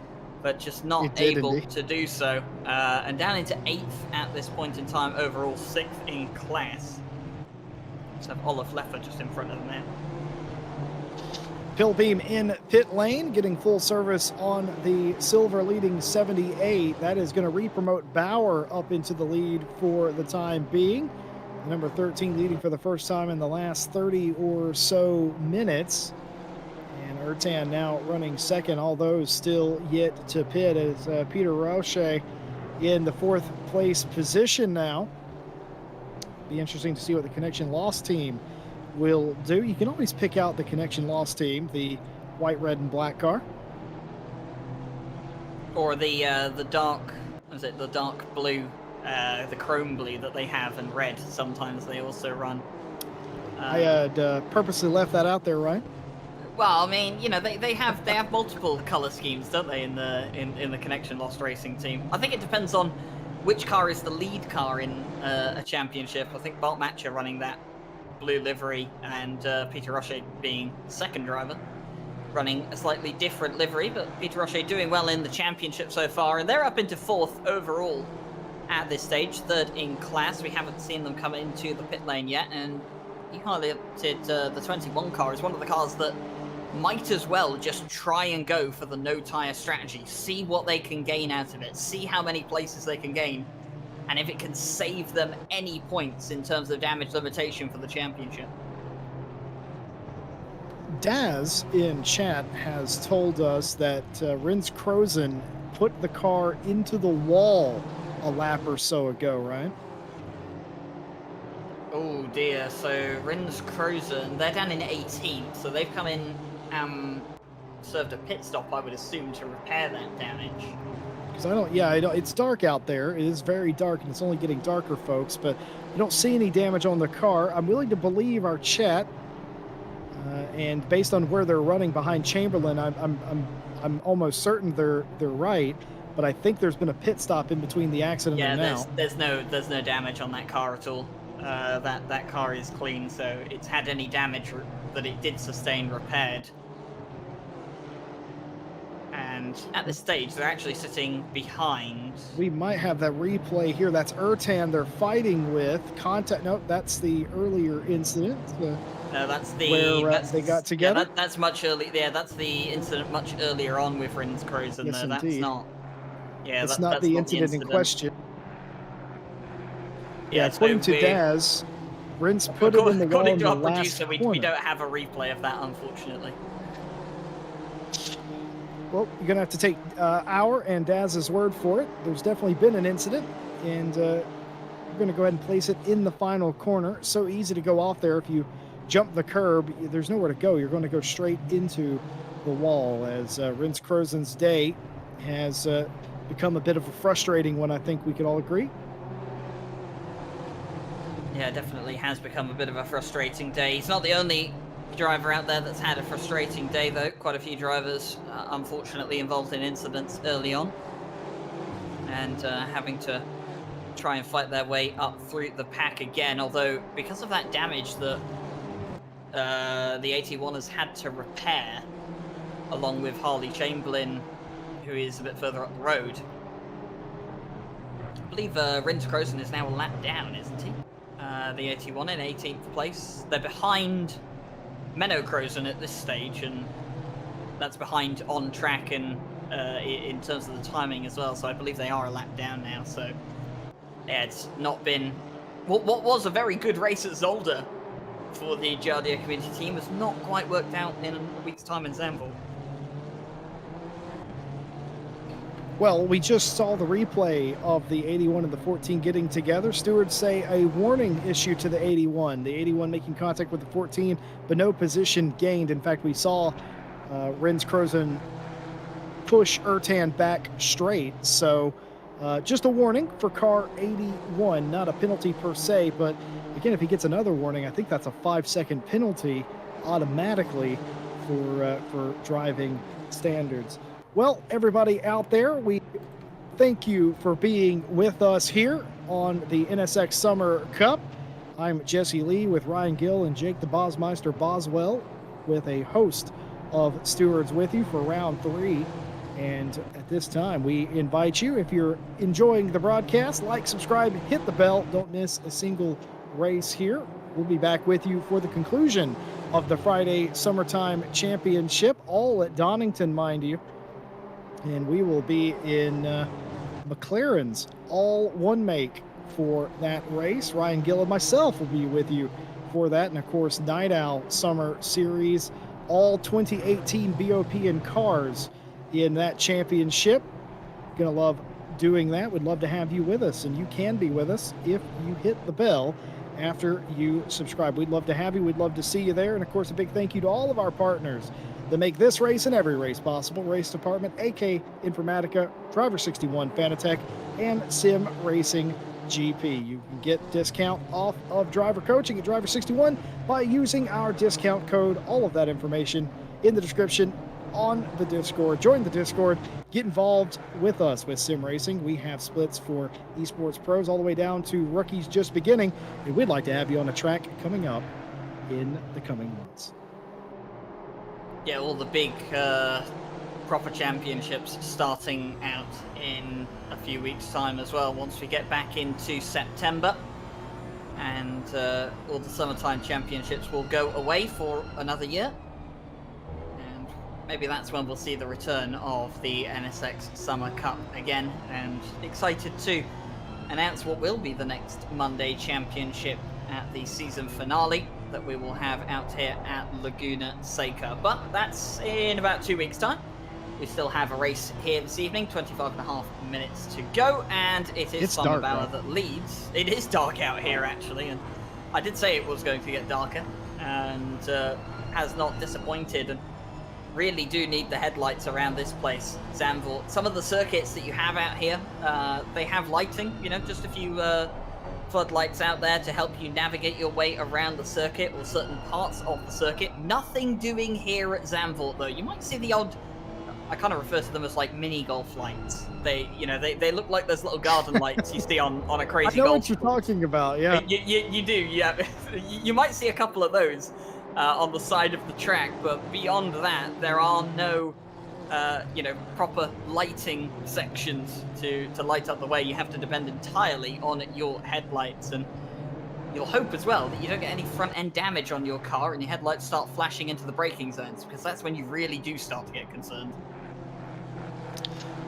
but just not able to do so. And down into 8th at this point in time, overall 6th in class. Let's have Olaf Leffer just in front of them there. Pilbeam in pit lane, getting full service on the silver leading 78. That is going to re-promote Bauer up into the lead for the time being. Number 13 leading for the first time in the last 30 or so minutes. And Ertan now running second, although still yet to pit, as Peter Roche in the 4th place position now. Be interesting to see what the connection loss team will do. You can always pick out the connection loss team, the white, red, and black car. Or the dark, is it the dark blue? The chrome blue that they have, and red sometimes they also run. I had purposely left that out there, right? Well, I mean, you know, they have multiple color schemes, don't they, in the connection lost racing team? I think it depends on which car is the lead car in a championship. I think Bart Matcher running that blue livery, and Peter Roche being second driver running a slightly different livery, but Peter Roche doing well in the championship so far, and they're up into 4th overall at this stage, 3rd in class. We haven't seen them come into the pit lane yet, and he highlighted the 21 car as one of the cars that might as well just try and go for the no tire strategy, see what they can gain out of it, see how many places they can gain, and if it can save them any points in terms of damage limitation for the championship. Daz in chat has told us that Rins Krozen put the car into the wall a lap or so ago, right? Oh dear, so Rins Krozen, they're down in 18th, so they've come in served a pit stop, I would assume, to repair that damage. Because I don't, it's dark out there. It is very dark, and it's only getting darker, folks, but I don't see any damage on the car. I'm willing to believe our chat, and based on where they're running behind Chamberlain, I'm almost certain they're right, but I think there's been a pit stop in between the accident and now. there's no damage on that car at all. That car is clean, so it's had any damage that it did sustain repaired. And at this stage, they're actually sitting behind. We might have that replay here. That's Ertan they're fighting with. Contact. Nope, that's the earlier incident. No, that's the where they got together. Yeah, that's much early. Yeah, that's the incident much earlier on with Rins Krozen. Yes, That's indeed. not. Yeah, that's that's not the not incident in question. Yeah, according to Daz, Rins put it in the wall in the last corner. We don't have a replay of that, unfortunately. Well, you're going to have to take our and Daz's word for it. There's definitely been an incident, and we're going to go ahead and place it in the final corner. So easy to go off there. If you jump the curb, there's nowhere to go. You're going to go straight into the wall, as Rins Krozen's day has become a bit of a frustrating one, I think we could all agree. Yeah, it definitely has become a bit of a frustrating day. He's not the only driver out there that's had a frustrating day, though. Quite a few drivers, unfortunately, involved in incidents early on, and having to try and fight their way up through the pack again. Although, because of that damage that the 81 has had to repair, along with Harley Chamberlain, who is a bit further up the road, I believe Rins Krozen is now a lap down, isn't he? The 81 in 18th place. They're behind Menno Krozen at this stage, and that's behind on track and in terms of the timing as well. So I believe they are a lap down now. So yeah, it's not been what was a very good race at Zolder for the Giardia community team has not quite worked out in a week's time in Zandvoort. Well, we just saw the replay of the 81 and the 14 getting together. Stewards say a warning issue to the 81. The 81 making contact with the 14, but no position gained. In fact, we saw Rins Krozen push Ertan back straight. So just a warning for car 81, not a penalty per se. But again, if he gets another warning, I think that's a 5-second penalty automatically for driving standards. Well, everybody out there, we thank you for being with us here on the NSX Summer Cup. I'm Jesse Lee with Ryan Gill and Jake the Bosmeister Boswell with a host of stewards with you for round 3. And at this time, we invite you, if you're enjoying the broadcast, like, subscribe, hit the bell. Don't miss a single race here. We'll be back with you for the conclusion of the Friday Summertime Championship, all at Donington, mind you. And we will be in McLaren's all-one make for that race. Ryan Gill and myself will be with you for that. And, of course, Night Owl Summer Series, all 2018 BOP and cars in that championship. Going to love doing that. Would love to have you with us. And you can be with us if you hit the bell after you subscribe. We'd love to have you. We'd love to see you there. And, of course, a big thank you to all of our partners that make this race and every race possible. Race Department, AK Informatica, Driver 61 Fanatec, and Sim Racing GP. You can get discount off of driver coaching at Driver 61 by using our discount code. All of that information in the description on the Discord. Join the Discord. Get involved with us with Sim Racing. We have splits for esports pros all the way down to rookies just beginning. And we'd like to have you on the track coming up in the coming months. Yeah, all the big proper championships starting out in a few weeks' time as well, once we get back into September. And all the summertime championships will go away for another year. And maybe that's when we'll see the return of the NSX Summer Cup again. And excited to announce what will be the next Monday championship at the season finale that we will have out here at Laguna Seca. But that's in about 2 weeks' time. We still have a race here this evening, 25.5 minutes to go, and it is Summer Valor that leads. It is dark out here, actually, and I did say it was going to get darker, and has not disappointed, and really do need the headlights around this place, Zandvoort. Some of the circuits that you have out here, they have lighting, you know, just a few floodlights out there to help you navigate your way around the circuit or certain parts of the circuit. Nothing doing here at Zandvoort, though. You might see the odd, I kind of refer to them as like mini golf lights. They, you know, they look like those little garden lights you see on a crazy golf. I know what you're talking about, yeah. You do, yeah. You might see a couple of those on the side of the track, but beyond that, there are no, you know, proper lighting sections to light up the way. You have to depend entirely on your headlights, and you'll hope as well that you don't get any front-end damage on your car and your headlights start flashing into the braking zones, because that's when you really do start to get concerned.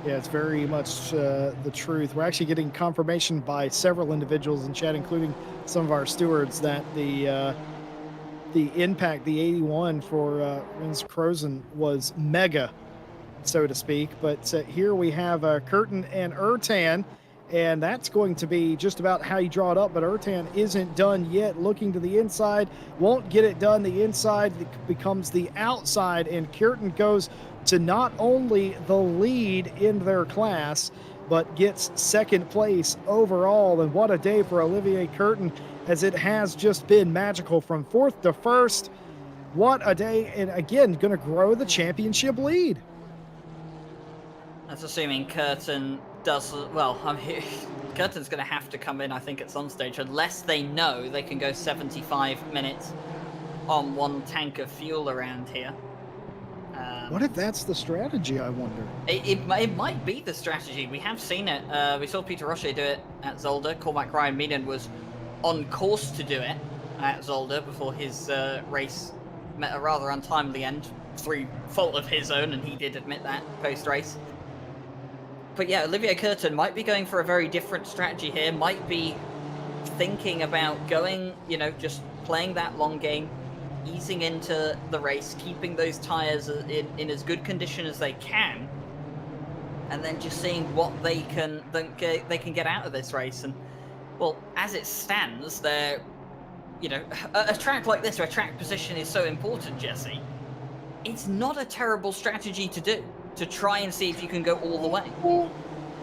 Yeah, it's very much the truth. We're actually getting confirmation by several individuals in chat, including some of our stewards, that the impact, the 81 for Rins Crozen was mega, so to speak. But here we have Curtin and Ertan, and that's going to be just about how you draw it up. But Ertan isn't done yet. Looking to the inside, won't get it done. The inside becomes the outside, and Curtin goes to not only the lead in their class, but gets second place overall. And what a day for Olivier Curtin, as it has just been magical from fourth to first. What a day, and again, going to grow the championship lead. That's assuming Curtin does, well, I mean, Curtin's going to have to come in, I think, at some stage, unless they know they can go 75 minutes on one tank of fuel around here. What if that's the strategy, I wonder? It might be the strategy. We have seen it. We saw Peter Roche do it at Zolder. Cormac Ryan Meenan was on course to do it at Zolder before his race met a rather untimely end through fault of his own, and he did admit that post-race. But yeah, Olivier Curtin might be going for a very different strategy here, might be thinking about going, you know, just playing that long game, easing into the race, keeping those tyres in as good condition as they can, and then just seeing what they can get out of this race. And well, as it stands, they're, you know, a track like this where track position is so important, Jesse, it's not a terrible strategy to do, to try and see if you can go all the way. Oh,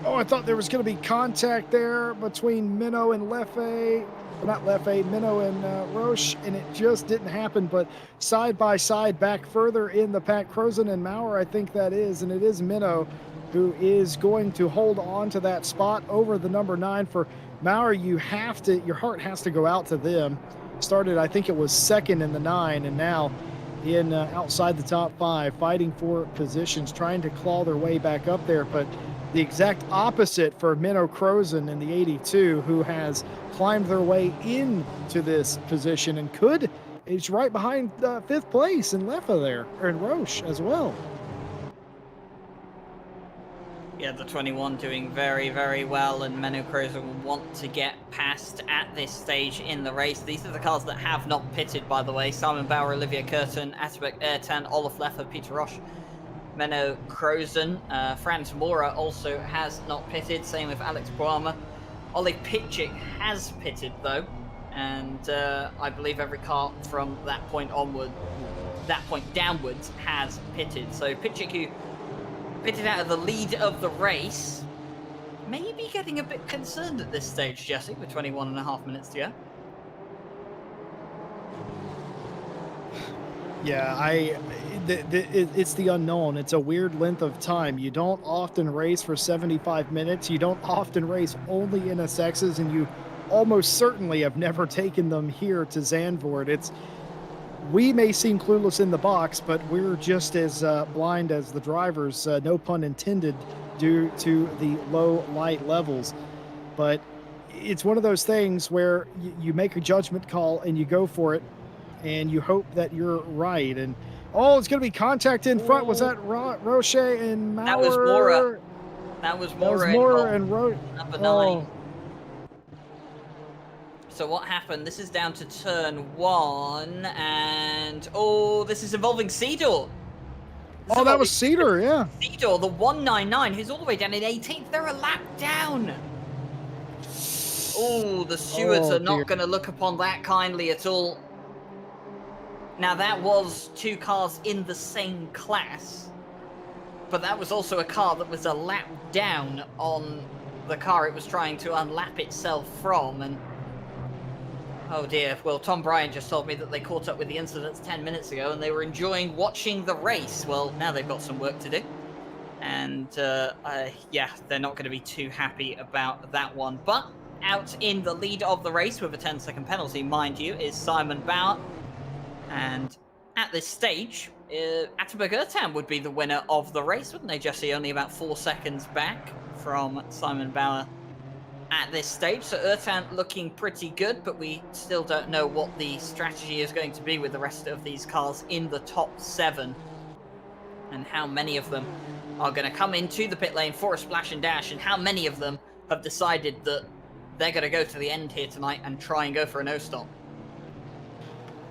I thought there was going to be contact there between Minnow and Leffe. Not Leffe, Minnow and Roche, and it just didn't happen. But side by side, back further in the pack, Crozen and Maurer, I think that is, and it is Minnow who is going to hold on to that spot over the number 9. For Maurer, you have to, your heart has to go out to them. Started, I think it was second in the 9, and now in outside the top 5, fighting for positions, trying to claw their way back up there. But the exact opposite for Minnow Crozen in the 82, who has climbed their way into this position and is right behind 5th place in Leffe there, or in Roche as well. Yeah, the 21 doing very, very well, and Minnow Crozen will want to get past at this stage in the race. These are the cars that have not pitted, by the way. Simon Bauer, Olivier Curtin, Asbjørn Ertan, Olaf Leffe, Peter Roche, Minnow Crozen. Franz Mora also has not pitted, same with Alex Boama. Ollie Pitchik has pitted, though, and I believe every car from that point downwards has pitted. So Pitchik, who pitted out of the lead of the race, maybe getting a bit concerned at this stage, Jesse, with 21.5 minutes to go. Yeah, it's the unknown. It's a weird length of time. You don't often race for 75 minutes. You don't often race only NSXs, and you almost certainly have never taken them here to Zandvoort. We may seem clueless in the box, but we're just as blind as the drivers, no pun intended, due to the low light levels. But it's one of those things where you make a judgment call and you go for it, and you hope that you're right. And oh, it's going to be contact in front. Was that Roche and Maurer? That was Mora. That was Mora and Roche. Number 9. So what happened? This is down to turn 1, and oh, this is involving Seedor. Oh, that was Cedar, yeah. Seedor, the 199, who's all the way down in 18th. They're a lap down. Oh, the stewards are not going to look upon that kindly at all. Now, that was 2 cars in the same class, but that was also a car that was a lap down on the car it was trying to unlap itself from, and oh dear. Well, Tom Bryan just told me that they caught up with the incidents 10 minutes ago and they were enjoying watching the race. Well, now they've got some work to do. And, yeah, they're not going to be too happy about that one. But out in the lead of the race with a 10-second penalty, mind you, is Simon Bauer. And at this stage, Attenberg Ertan would be the winner of the race, wouldn't they, Jesse? Only about 4 seconds back from Simon Bauer at this stage. So Ertan looking pretty good, but we still don't know what the strategy is going to be with the rest of these cars in the top 7 and how many of them are going to come into the pit lane for a splash and dash, and how many of them have decided that they're going to go to the end here tonight and try and go for a no-stop.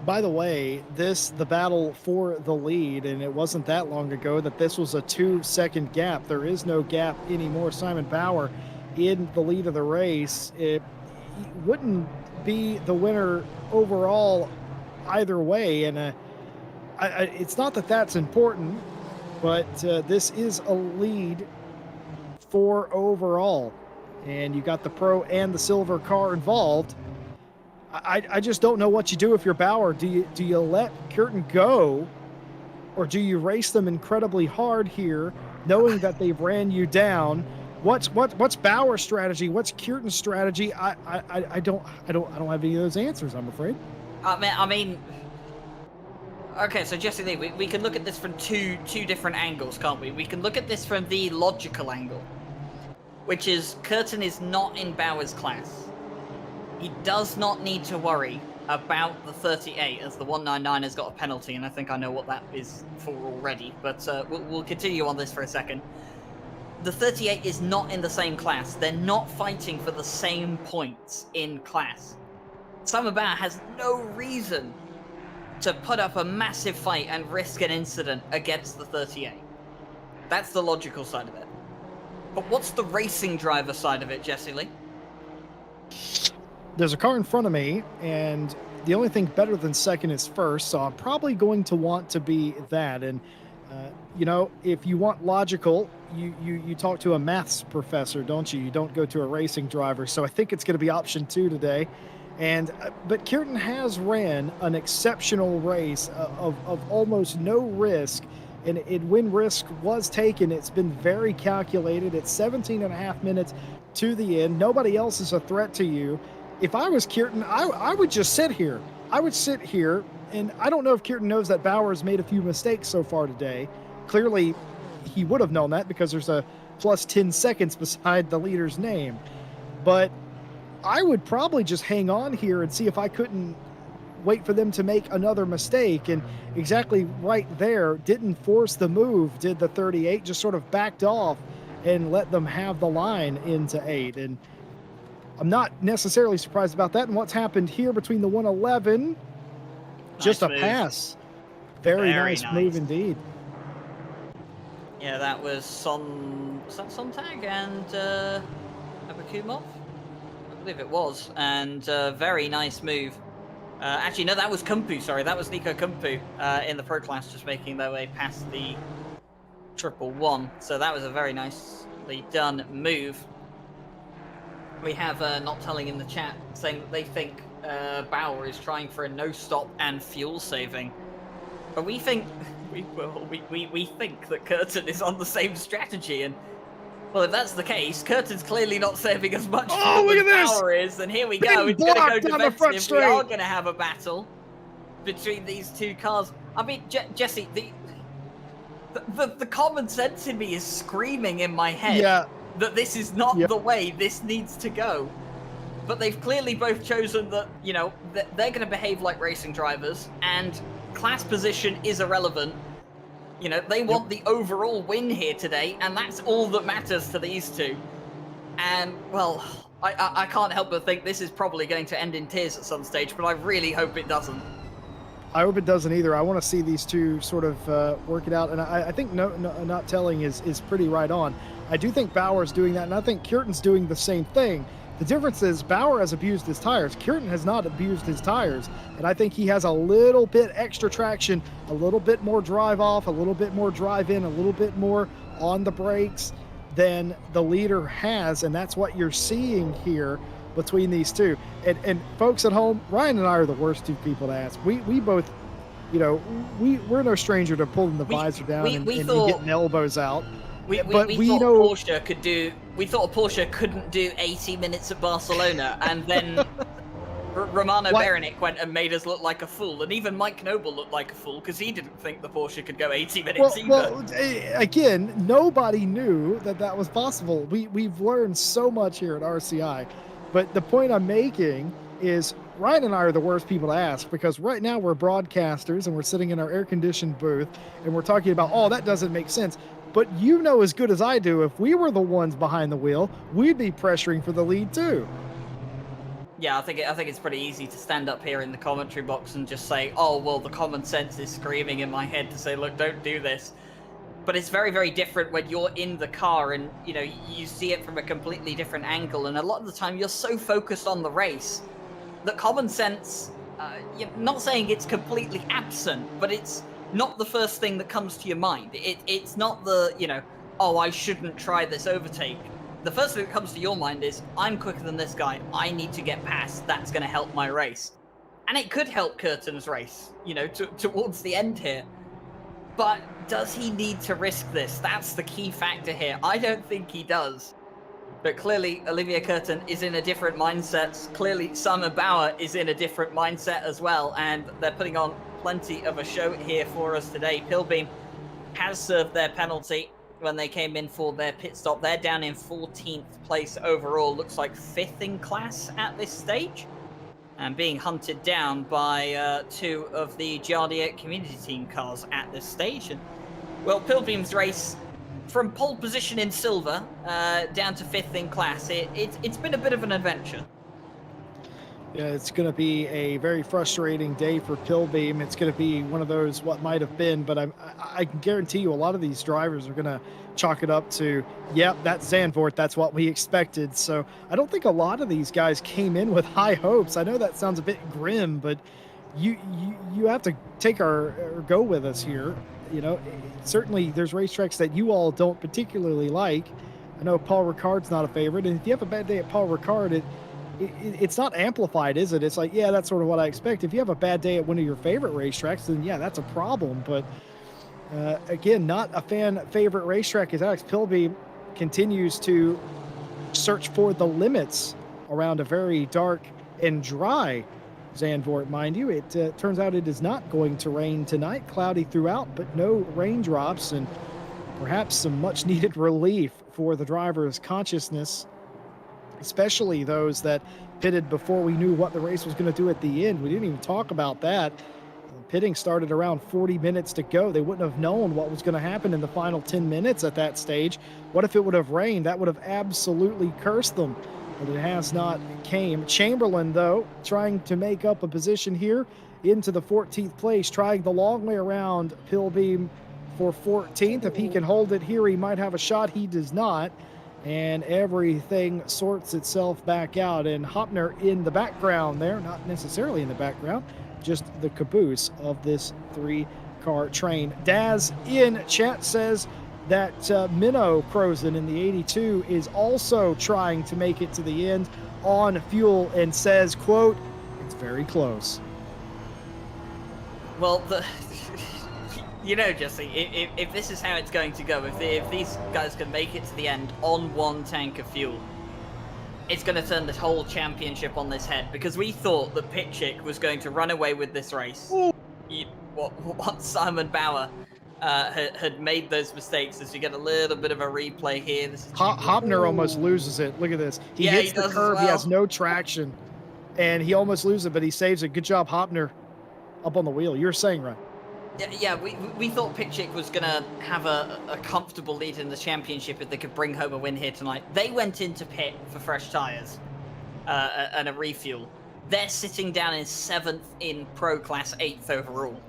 By the way, the battle for the lead, and it wasn't that long ago that this was a 2-second gap. There is no gap anymore. Simon Bauer in the lead of the race. It wouldn't be the winner overall either way, and it's not that that's important, but this is a lead for overall, and you got the pro and the silver car involved. I just don't know what you do if you're Bauer. Do you let Curtin go, or do you race them incredibly hard here, knowing that they've ran you down? What's Bauer's strategy? What's Curtin's strategy? I don't have any of those answers, I'm afraid. I mean, okay, so Jesse Lee, we can look at this from two different angles, can't we? We can look at this from the logical angle, which is Curtin is not in Bauer's class. He does not need to worry about the 38, as the 199 has got a penalty, and I think I know what that is for already, but we'll continue on this for a second. The 38 is not in the same class. They're not fighting for the same points in class. Simon Bauer has no reason to put up a massive fight and risk an incident against the 38. That's the logical side of it. But what's the racing driver side of it, Jesse Lee? There's a car in front of me, and the only thing better than second is first, so I'm probably going to want to be that. And, you know, if you want logical, you talk to a maths professor, don't you? You don't go to a racing driver. So I think it's going to be option 2 today. And but Curtin has ran an exceptional race of almost no risk. And when risk was taken, it's been very calculated. It's 17 and a half minutes to the end. Nobody else is a threat to you. If I was Curtin, I would just sit here. I would sit here, and I don't know if Curtin knows that Bauer has made a few mistakes so far today. Clearly, he would have known that because there's a plus 10 seconds beside the leader's name. But I would probably just hang on here and see if I couldn't wait for them to make another mistake. And exactly right there, didn't force the move, did the 38, just sort of backed off and let them have the line into 8. And I'm not necessarily surprised about that. And what's happened here between the 111, just a pass. Very nice move indeed. Yeah, that was Sontag and Abakumov? I believe it was. And very nice move. Actually, no, that was Kumpu, sorry. That was Nico Kumpu in the pro class, just making their way past the 111. So that was a very nicely done move. We have Not Telling in the chat saying that they think Bauer is trying for a no-stop and fuel saving. But we think we think that Curtin is on the same strategy, and well, if that's the case, Curtin's clearly not saving as much fuel as Bauer is, and here we go. It's going to go defensive. We are going to have a battle between these two cars. I mean, Jesse, the common sense in me is screaming in my head that this is not the way this needs to go. But they've clearly both chosen that, you know, they're going to behave like racing drivers, and class position is irrelevant. You know, they want the overall win here today, and that's all that matters to these two. And, well, I can't help but think this is probably going to end in tears at some stage, but I really hope it doesn't. I hope it doesn't either. I want to see these two sort of work it out, and I think not telling is pretty right on. I do think Bauer's doing that, and I think Kürten's doing the same thing. The difference is Bauer has abused his tires. Kürten has not abused his tires, and I think he has a little bit extra traction, a little bit more drive off, a little bit more drive in, a little bit more on the brakes than the leader has, and that's what you're seeing here between these two. And folks at home, Ryan and I are the worst two people to ask. We both, we're no stranger to pulling the visor down and getting elbows out. We thought Porsche couldn't do 80 minutes at Barcelona, and then Romano Berenic went and made us look like a fool, and even Mike Noble looked like a fool because he didn't think the Porsche could go 80 minutes either. Well, again, nobody knew that was possible. We've learned so much here at RCI, but the point I'm making is Ryan and I are the worst people to ask, because right now we're broadcasters and we're sitting in our air-conditioned booth and we're talking about, oh, that doesn't make sense. But you know as good as I do, if we were the ones behind the wheel, we'd be pressuring for the lead too. Yeah, I think it's pretty easy to stand up here in the commentary box and just say, oh, well, the common sense is screaming in my head to say, look, don't do this. But it's very, very different when you're in the car and, you see it from a completely different angle. And a lot of the time you're so focused on the race that common sense, not saying it's completely absent, but it's not the first thing that comes to your mind. It's not the, oh, I shouldn't try this overtake. The first thing that comes to your mind is, I'm quicker than this guy. I need to get past. That's going to help my race. And it could help Kürten's race, towards the end here. But does he need to risk this? That's the key factor here. I don't think he does. But clearly, Olivier Kürten is in a different mindset. Clearly, Simon Bauer is in a different mindset as well. And they're putting on plenty of a show here for us today. Pilbeam has served their penalty when they came in for their pit stop. They're down in 14th place overall. Looks like 5th in class at this stage. And being hunted down by two of the Jardier community team cars at this stage. And, well, Pilbeam's race from pole position in silver down to 5th in class. It's been a bit of an adventure. Yeah, it's going to be a very frustrating day for Pilbeam. It's going to be one of those what might have been, but I can guarantee you a lot of these drivers are going to chalk it up to, yep, that's Zandvoort. That's what we expected. So I don't think a lot of these guys came in with high hopes. I know that sounds a bit grim, but you have to take or go with us here. Certainly there's racetracks that you all don't particularly like. I know Paul Ricard's not a favorite, and if you have a bad day at Paul Ricard, it's not amplified, is it? It's like, yeah, that's sort of what I expect. If you have a bad day at one of your favorite racetracks, then yeah, that's a problem. But again, not a fan favorite racetrack, as Alex Pilbeam continues to search for the limits around a very dark and dry Zandvoort, mind you. It turns out it is not going to rain tonight. Cloudy throughout, but no raindrops, and perhaps some much needed relief for the driver's consciousness, especially those that pitted before we knew what the race was going to do at the end. We didn't even talk about that. Pitting started around 40 minutes to go. They wouldn't have known what was going to happen in the final 10 minutes at that stage. What if it would have rained? That would have absolutely cursed them, but it has not came. Chamberlain, though, trying to make up a position here into the 14th place, trying the long way around Pilbeam for 14th. If he can hold it here, he might have a shot. He does not. And everything sorts itself back out. And Hopner in the background there, not necessarily in the background, just the caboose of this 3-car train. Daz in chat says that Minnow Crozen in the 82 is also trying to make it to the end on fuel, and says, quote, it's very close. Well, Jesse, if this is how it's going to go, if these guys can make it to the end on one tank of fuel, it's going to turn this whole championship on this head, because we thought that Pitchick was going to run away with this race. What Simon Bauer had made those mistakes, as you get a little bit of a replay here. This is Hopner almost loses it. Look at this. He hits the curb. Well. He has no traction, and he almost loses it, but he saves it. Good job, Hopner, up on the wheel. You're saying right. Yeah, we thought Pitchick was going to have a comfortable lead in the championship if they could bring home a win here tonight. They went into pit for fresh tyres. and a refuel. They're sitting down in 7th in Pro Class, 8th overall.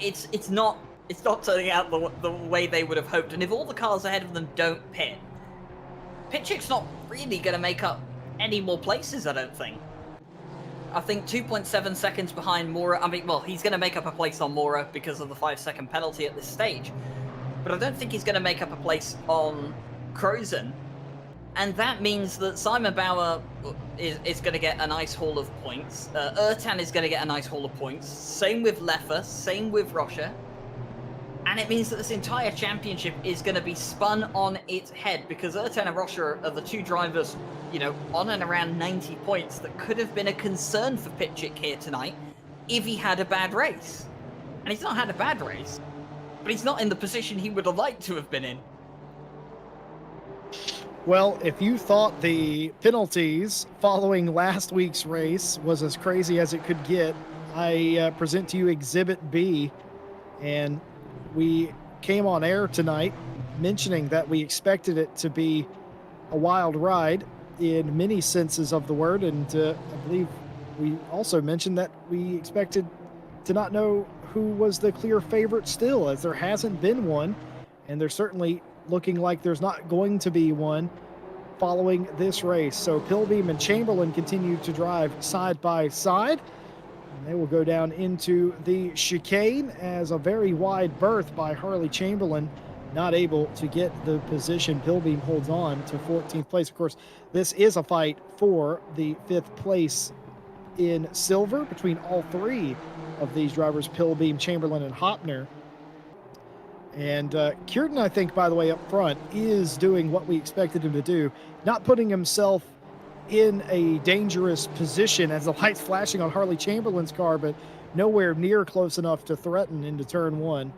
It's not turning out the way they would have hoped. And if all the cars ahead of them don't pit, Pitchick's not really going to make up any more places, I don't think. I think 2.7 seconds behind Mora. I mean, well, he's going to make up a place on Mora because of the 5-second penalty at this stage. But I don't think he's going to make up a place on Crozen. And that means that Simon Bauer is going to get a nice haul of points. Ertan is going to get a nice haul of points. Same with Leffer, same with Rocha. And it means that this entire championship is going to be spun on its head, because Ertan and Rocha are the two drivers, you know, on and around 90 points that could have been a concern for Pitchick here tonight if he had a bad race. And he's not had a bad race, but he's not in the position he would have liked to have been in. Well, if you thought the penalties following last week's race was as crazy as it could get, I present to you Exhibit B. And we came on air tonight mentioning that we expected it to be a wild ride in many senses of the word. And I believe we also mentioned that we expected to not know who was the clear favorite still, as there hasn't been one. And there's certainly looking like there's not going to be one following this race. So Pilbeam and Chamberlain continue to drive side by side. And they will go down into the chicane as a very wide berth by Harley Chamberlain, not able to get the position. Pilbeam holds on to 14th place. Of course, this is a fight for the 5th place in silver between all three of these drivers, Pilbeam, Chamberlain, and Hopner. And Kierton, I think, by the way, up front, is doing what we expected him to do, not putting himself in a dangerous position as the lights flashing on Harley Chamberlain's car, but nowhere near close enough to threaten into turn one.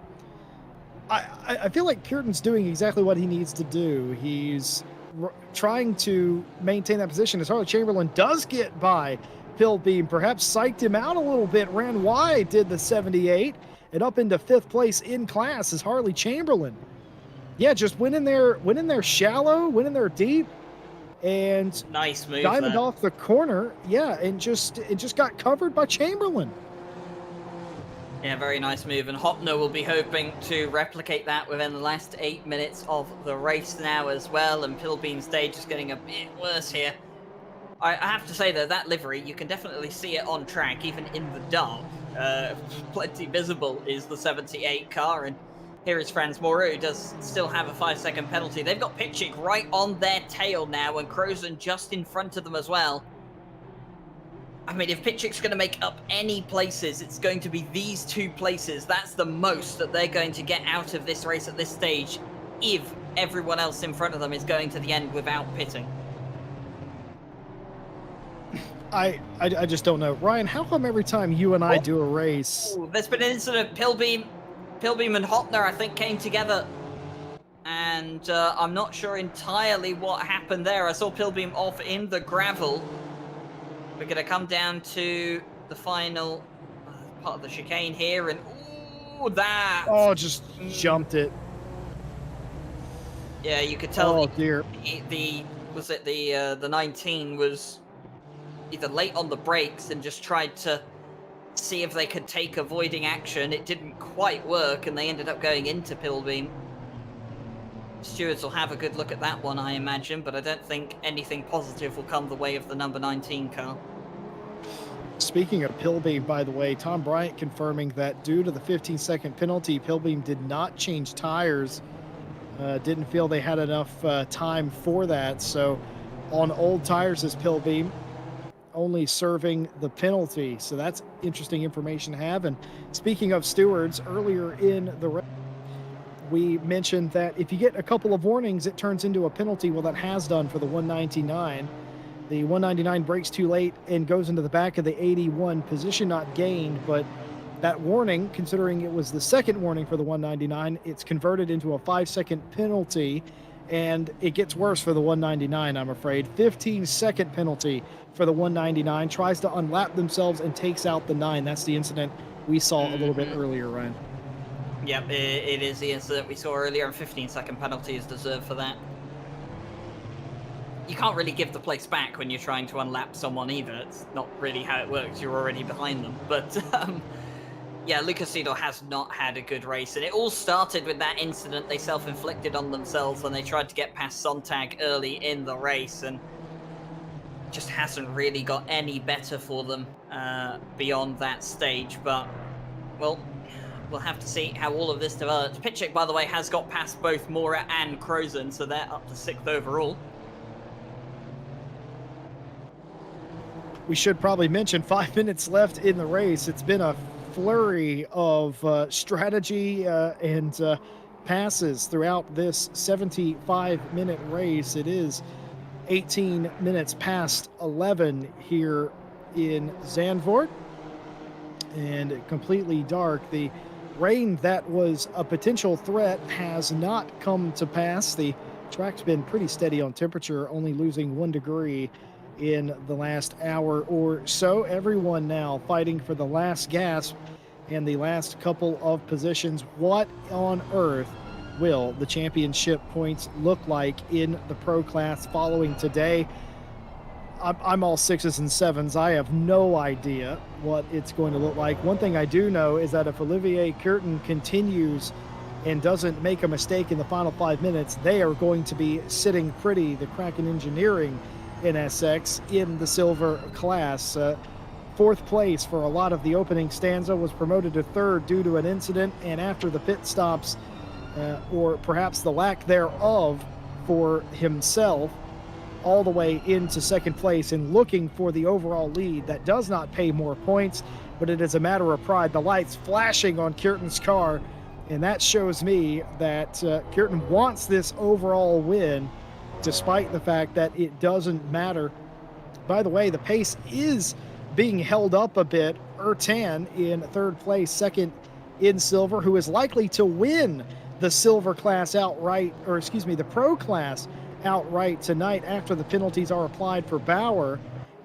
I feel like Kierton's doing exactly what he needs to do. He's trying to maintain that position as Harley Chamberlain does get by Pilbeam, perhaps psyched him out a little bit, ran wide, did the 78, and up into 5th place in class is Harley Chamberlain. Yeah, just went in there shallow, went in there deep, and nice move, diamond off the corner. Yeah, and it just got covered by Chamberlain. Yeah, very nice move, and Hopner will be hoping to replicate that within the last 8 minutes of the race now as well, and Pilbeam's day just getting a bit worse here. I have to say, though, that livery, you can definitely see it on track, even in the dark. Plenty visible is the 78 car, and here is Franz Mora, who does still have a 5-second penalty. They've got Pitchick right on their tail now, and Crozen just in front of them as well. I mean, if Pitchick's going to make up any places, it's going to be these 2 places. That's the most that they're going to get out of this race at this stage, if everyone else in front of them is going to the end without pitting. I just don't know. Ryan, how come every time you and I do a race... Ooh, there's been an incident. Pilbeam and Hopner, I think, came together. And I'm not sure entirely what happened there. I saw Pilbeam off in the gravel. We're going to come down to the final part of the chicane here. And, ooh, that... Oh, just jumped it. Yeah, you could tell. Oh, dear. The 19 was either late on the brakes and just tried to see if they could take avoiding action. It didn't quite work, and they ended up going into Pilbeam. Stewards will have a good look at that one, I imagine, but I don't think anything positive will come the way of the number 19 car. Speaking of Pilbeam, by the way, Tom Bryant confirming that due to the 15-second penalty, Pilbeam did not change tires. Didn't feel they had enough time for that. So on old tires is Pilbeam, only serving the penalty. So that's interesting information to have. And speaking of stewards, earlier in the race, we mentioned that if you get a couple of warnings, it turns into a penalty. Well, that has done for the 199. The 199 brakes too late and goes into the back of the 81. Position not gained, but that warning, considering it was the second warning for the 199, it's converted into a 5-second penalty, and it gets worse for the 199, I'm afraid. 15-second penalty for the 199, tries to unlap themselves and takes out the 9. That's the incident we saw a little bit earlier, Ryan. Yep, it is the incident we saw earlier, and 15-second penalty is deserved for that. you can't really give the place back when you're trying to unlap someone either. It's not really how it works. You're already behind them. But yeah, Lucas Seidel has not had a good race, and it all started with that incident they self-inflicted on themselves when they tried to get past Sontag early in the race, and just hasn't really got any better for them beyond that stage. But, well, we'll have to see how all of this develops. Pitchik, by the way, has got past both Mora and Krozen, so they're up to 6th overall. We should probably mention 5 minutes left in the race. It's been a flurry of strategy and passes throughout this 75-minute race. It is 18 minutes past 11 here in Zandvoort, and completely dark. The rain that was a potential threat has not come to pass. The track's been pretty steady on temperature, only losing 1 degree in the last hour or so. Everyone now fighting for the last gasp and the last couple of positions. What on earth will the championship points look like in the pro class following today? I'm all 6s and 7s. I have no idea what it's going to look like. One thing I do know is that if Olivier Curtin continues and doesn't make a mistake in the final 5 minutes, they are going to be sitting pretty. The Kraken Engineering NSX in the silver class. 4th place for a lot of the opening stanza, was promoted to 3rd due to an incident, and after the pit stops, or perhaps the lack thereof for himself, all the way into 2nd place and looking for the overall lead. That does not pay more points, but it is a matter of pride. The lights flashing on Curtin's car, and that shows me that Curtin wants this overall win, despite the fact that it doesn't matter. By the way, the pace is being held up a bit. Ertan in 3rd place, 2nd in silver, who is likely to win the silver class outright, or excuse me, the pro class outright tonight after the penalties are applied for Bauer,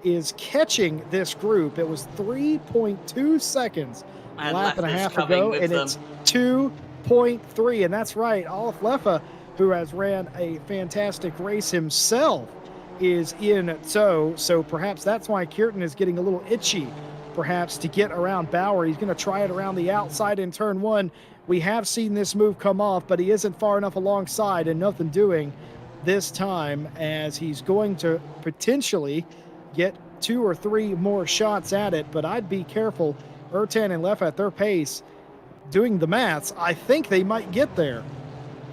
is catching this group. It was 3.2 seconds a lap and a half ago, and it's 2.3, and that's right, Olaf Leffe, who has ran a fantastic race himself, is in tow. So perhaps that's why Curtin is getting a little itchy, perhaps, to get around Bauer. He's going to try it around the outside in turn 1. We have seen this move come off, but he isn't far enough alongside, and nothing doing this time, as he's going to potentially get 2 or 3 more shots at it. But I'd be careful. Ertan and Leffe at their pace, doing the maths, I think they might get there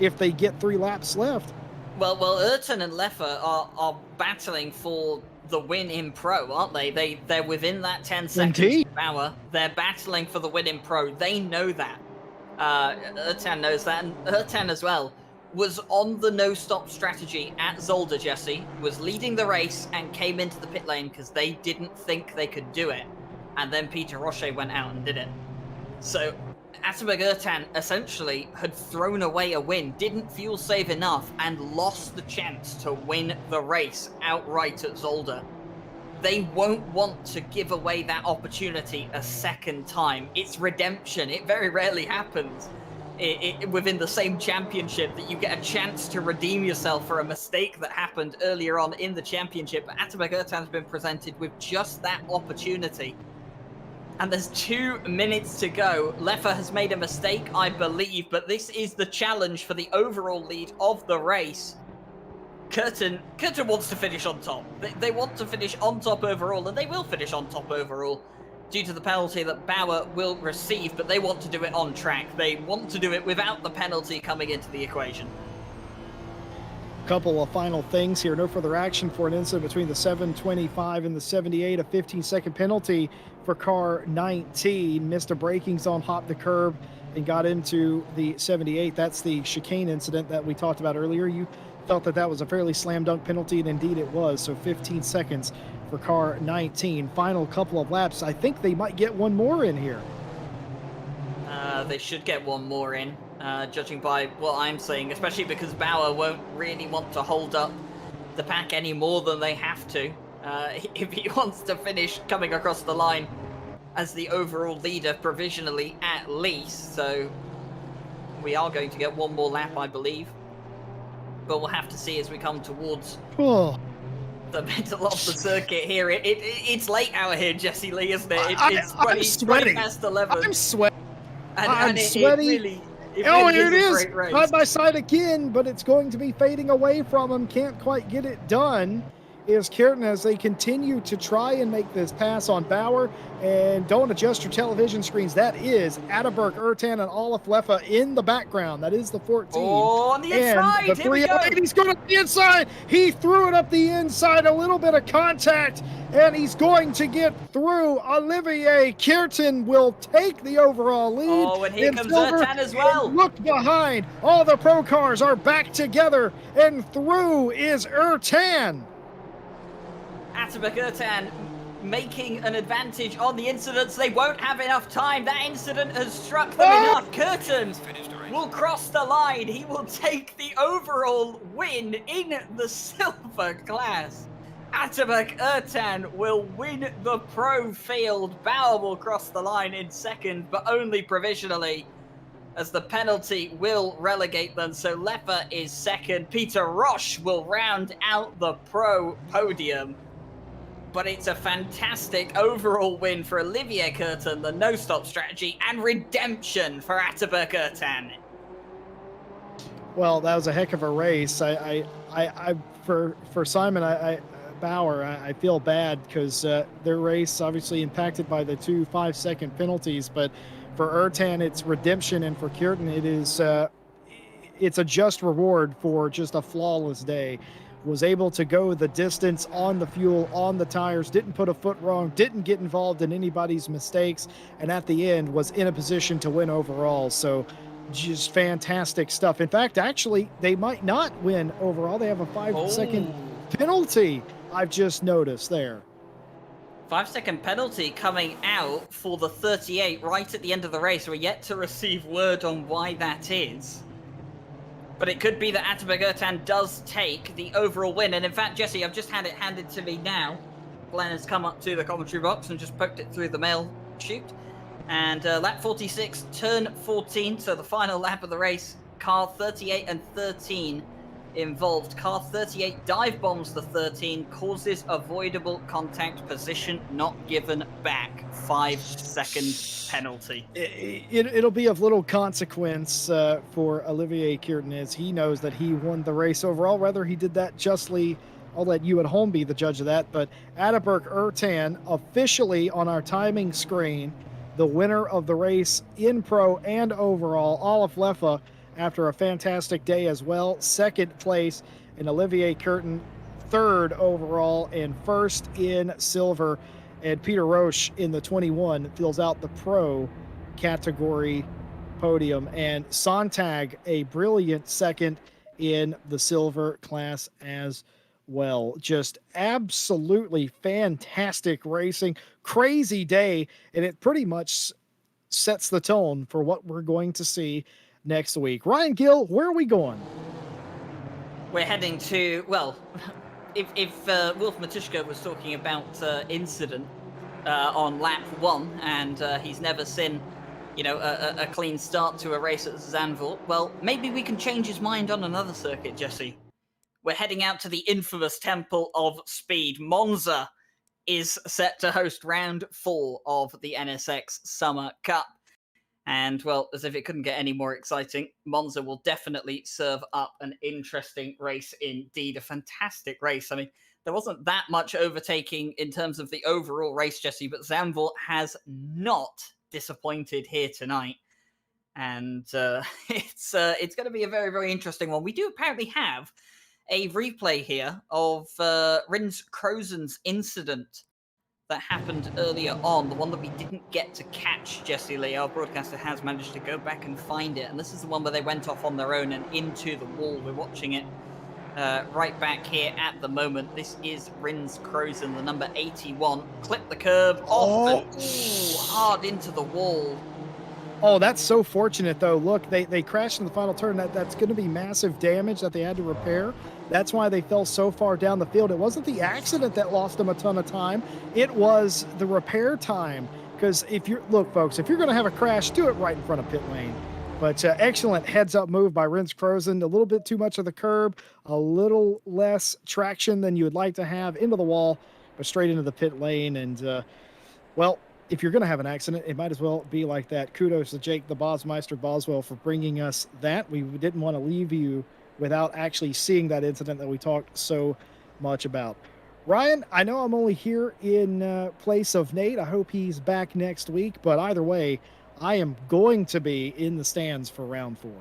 if they get 3 laps left. Well, Ertan and Leffe are battling for the win in pro, aren't they? They're within that 10 seconds. Indeed. Hour. They're battling for the win in pro. They know that. Ertan knows that, and Ertan as well was on the no-stop strategy at Zolder. Jesse was leading the race and came into the pit lane because they didn't think they could do it, and then Peter Roche went out and did it. So Atterberg Ertan essentially had thrown away a win, didn't fuel save enough, and lost the chance to win the race outright at Zolder. They won't want to give away that opportunity a second time. It's redemption. It very rarely happens within the same championship that you get a chance to redeem yourself for a mistake that happened earlier on in the championship. But Atterberg Ertan's been presented with just that opportunity. And there's 2 minutes to go. Leffe has made a mistake, I believe, but this is the challenge for the overall lead of the race. Curtin wants to finish on top. They want to finish on top overall, and they will finish on top overall due to the penalty that Bauer will receive, but they want to do it on track. They want to do it without the penalty coming into the equation. Couple of final things here. No further action for an incident between the 725 and the 78. A 15-second penalty for car 19. Missed a braking zone, hopped the curb, and got into the 78. That's the chicane incident that we talked about earlier. You felt that was a fairly slam dunk penalty, and indeed it was. So 15 seconds for car 19. Final couple of laps. I think they might get one more in here. They should get one more in, judging by what I'm saying, especially because Bauer won't really want to hold up the pack any more than they have to if he wants to finish coming across the line as the overall leader provisionally at least. So we are going to get one more lap, I believe. But we'll have to see as we come towards the middle of the circuit here. It's late hour here, Jesse Lee, isn't it? It's I'm 20 sweaty. past 11. I'm sweaty. And I'm it sweaty. really Oh, here is it a is. great race. Side by side again, but it's going to be fading away from him. Can't quite get it done. Is Kierton as they continue to try and make this pass on Bauer. And don't adjust your television screens. That is Atterberg, Ertan, and Olaf Leffa in the background. That is the 14. Oh, on the inside. And the Here we go. He's going up the inside. He threw it up the inside. A little bit of contact, and he's going to get through. Olivier Kierton will take the overall lead. Oh, and here comes Ertan as well. Look behind. All the pro cars are back together, and through is Ertan. Atterberg Ertan making an advantage on the incidents. They won't have enough time. That incident has struck them enough. Curtin will cross the line. He will take the overall win in the silver class. Atterberg Ertan will win the pro field. Bauer will cross the line in second, but only provisionally, as the penalty will relegate them. So Leffa is second. Peter Roche will round out the pro podium. But it's a fantastic overall win for Olivier Curtin, the no-stop strategy, and redemption for Atterberg Ertan. Well, that was a heck of a race. For Simon Bauer, I feel bad because their race obviously impacted by the 2 5-second penalties. But for Ertan, it's redemption, and for Kierton, it's a just reward for just a flawless day. Was able to go the distance on the fuel, on the tires, didn't put a foot wrong, didn't get involved in anybody's mistakes, and at the end was in a position to win overall. So just fantastic stuff. In fact, actually, they might not win overall. They have a 5-second penalty, I've just noticed there. 5-second penalty coming out for the 38 right at the end of the race. We're yet to receive word on why that is. But it could be that Atterberg Ertan does take the overall win. And in fact, Jesse, I've just had it handed to me now. Glenn has come up to the commentary box and just poked it through the mail chute. And lap 46, turn 14. So the final lap of the race, car 38 and 13 involved. Car 38 dive bombs the 13, causes avoidable contact, position not given back. 5-second penalty. It'll be of little consequence for Olivier Kierton, as he knows that he won the race overall. Whether he did that justly, I'll let you at home be the judge of that. But Atterberg Ertan officially on our timing screen, the winner of the race in pro and overall. Olaf Leffa, after a fantastic day as well, second place, and Olivier Kierton third overall and first in silver. And Peter Roche in the 21 fills out the pro category podium. And Sontag, a brilliant second in the silver class as well. Just absolutely fantastic racing. Crazy day. And it pretty much sets the tone for what we're going to see next week. Ryan Gill, where are we going? We're heading to, well, if Wolf Matuszka was talking about incident on lap 1, and he's never seen, a clean start to a race at Zandvoort, well, maybe we can change his mind on another circuit, Jesse. We're heading out to the infamous Temple of Speed. Monza is set to host round 4 of the NSX Summer Cup. And, well, as if it couldn't get any more exciting, Monza will definitely serve up an interesting race indeed. A fantastic race. I mean, there wasn't that much overtaking in terms of the overall race, Jesse, but Zandvoort has not disappointed here tonight. And it's going to be a very, very interesting one. We do apparently have a replay here of Rins Krozen's incident that happened earlier on, the one that we didn't get to catch, Jesse Lee. Our broadcaster has managed to go back and find it, and this is the one where they went off on their own and into the wall. We're watching it right back here at the moment. This is Rins Krozen, the number 81. Clip the curb off and hard into the wall. Oh, that's so fortunate, though. Look, they crashed in the final turn. That's going to be massive damage that they had to repair. That's why they fell so far down the field. It wasn't the accident that lost them a ton of time. It was the repair time. Because look, folks, if you're going to have a crash, do it right in front of pit lane. But excellent heads-up move by Rens Crozen. A little bit too much of the curb, a little less traction than you would like to have into the wall, but straight into the pit lane. And well, if you're going to have an accident, it might as well be like that. Kudos to Jake the Bosmeister Boswell for bringing us that. We didn't want to leave you without actually seeing that incident that we talked so much about. Ryan, I know I'm only here in place of Nate. I hope he's back next week. But either way, I am going to be in the stands for round 4.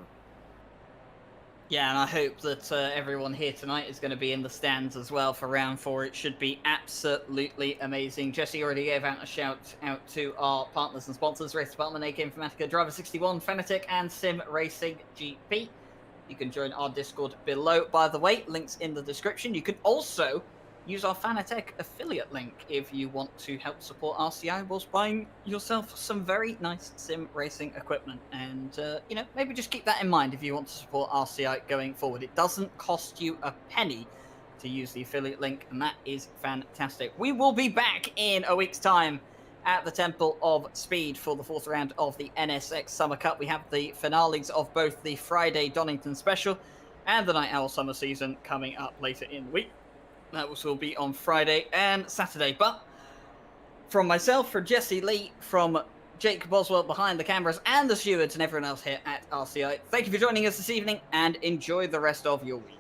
Yeah, and I hope that everyone here tonight is going to be in the stands as well for round 4. It should be absolutely amazing. Jesse already gave out a shout out to our partners and sponsors, Race Department, AK Informatica, Driver 61, Fanatec, and Sim Racing GP. You can join our Discord below, by the way, links in the description. You can also use our Fanatec affiliate link if you want to help support RCI whilst buying yourself some very nice sim racing equipment. And, maybe just keep that in mind if you want to support RCI going forward. It doesn't cost you a penny to use the affiliate link, and that is fantastic. We will be back in a week's time at the Temple of Speed for the 4th round of the NSX Summer Cup. We have the finales of both the Friday Donington Special and the Night Owl Summer Season coming up later in the week. That will be on Friday and Saturday. But from myself, from Jesse Lee, from Jake Boswell behind the cameras, and the stewards and everyone else here at RCI, thank you for joining us this evening, and enjoy the rest of your week.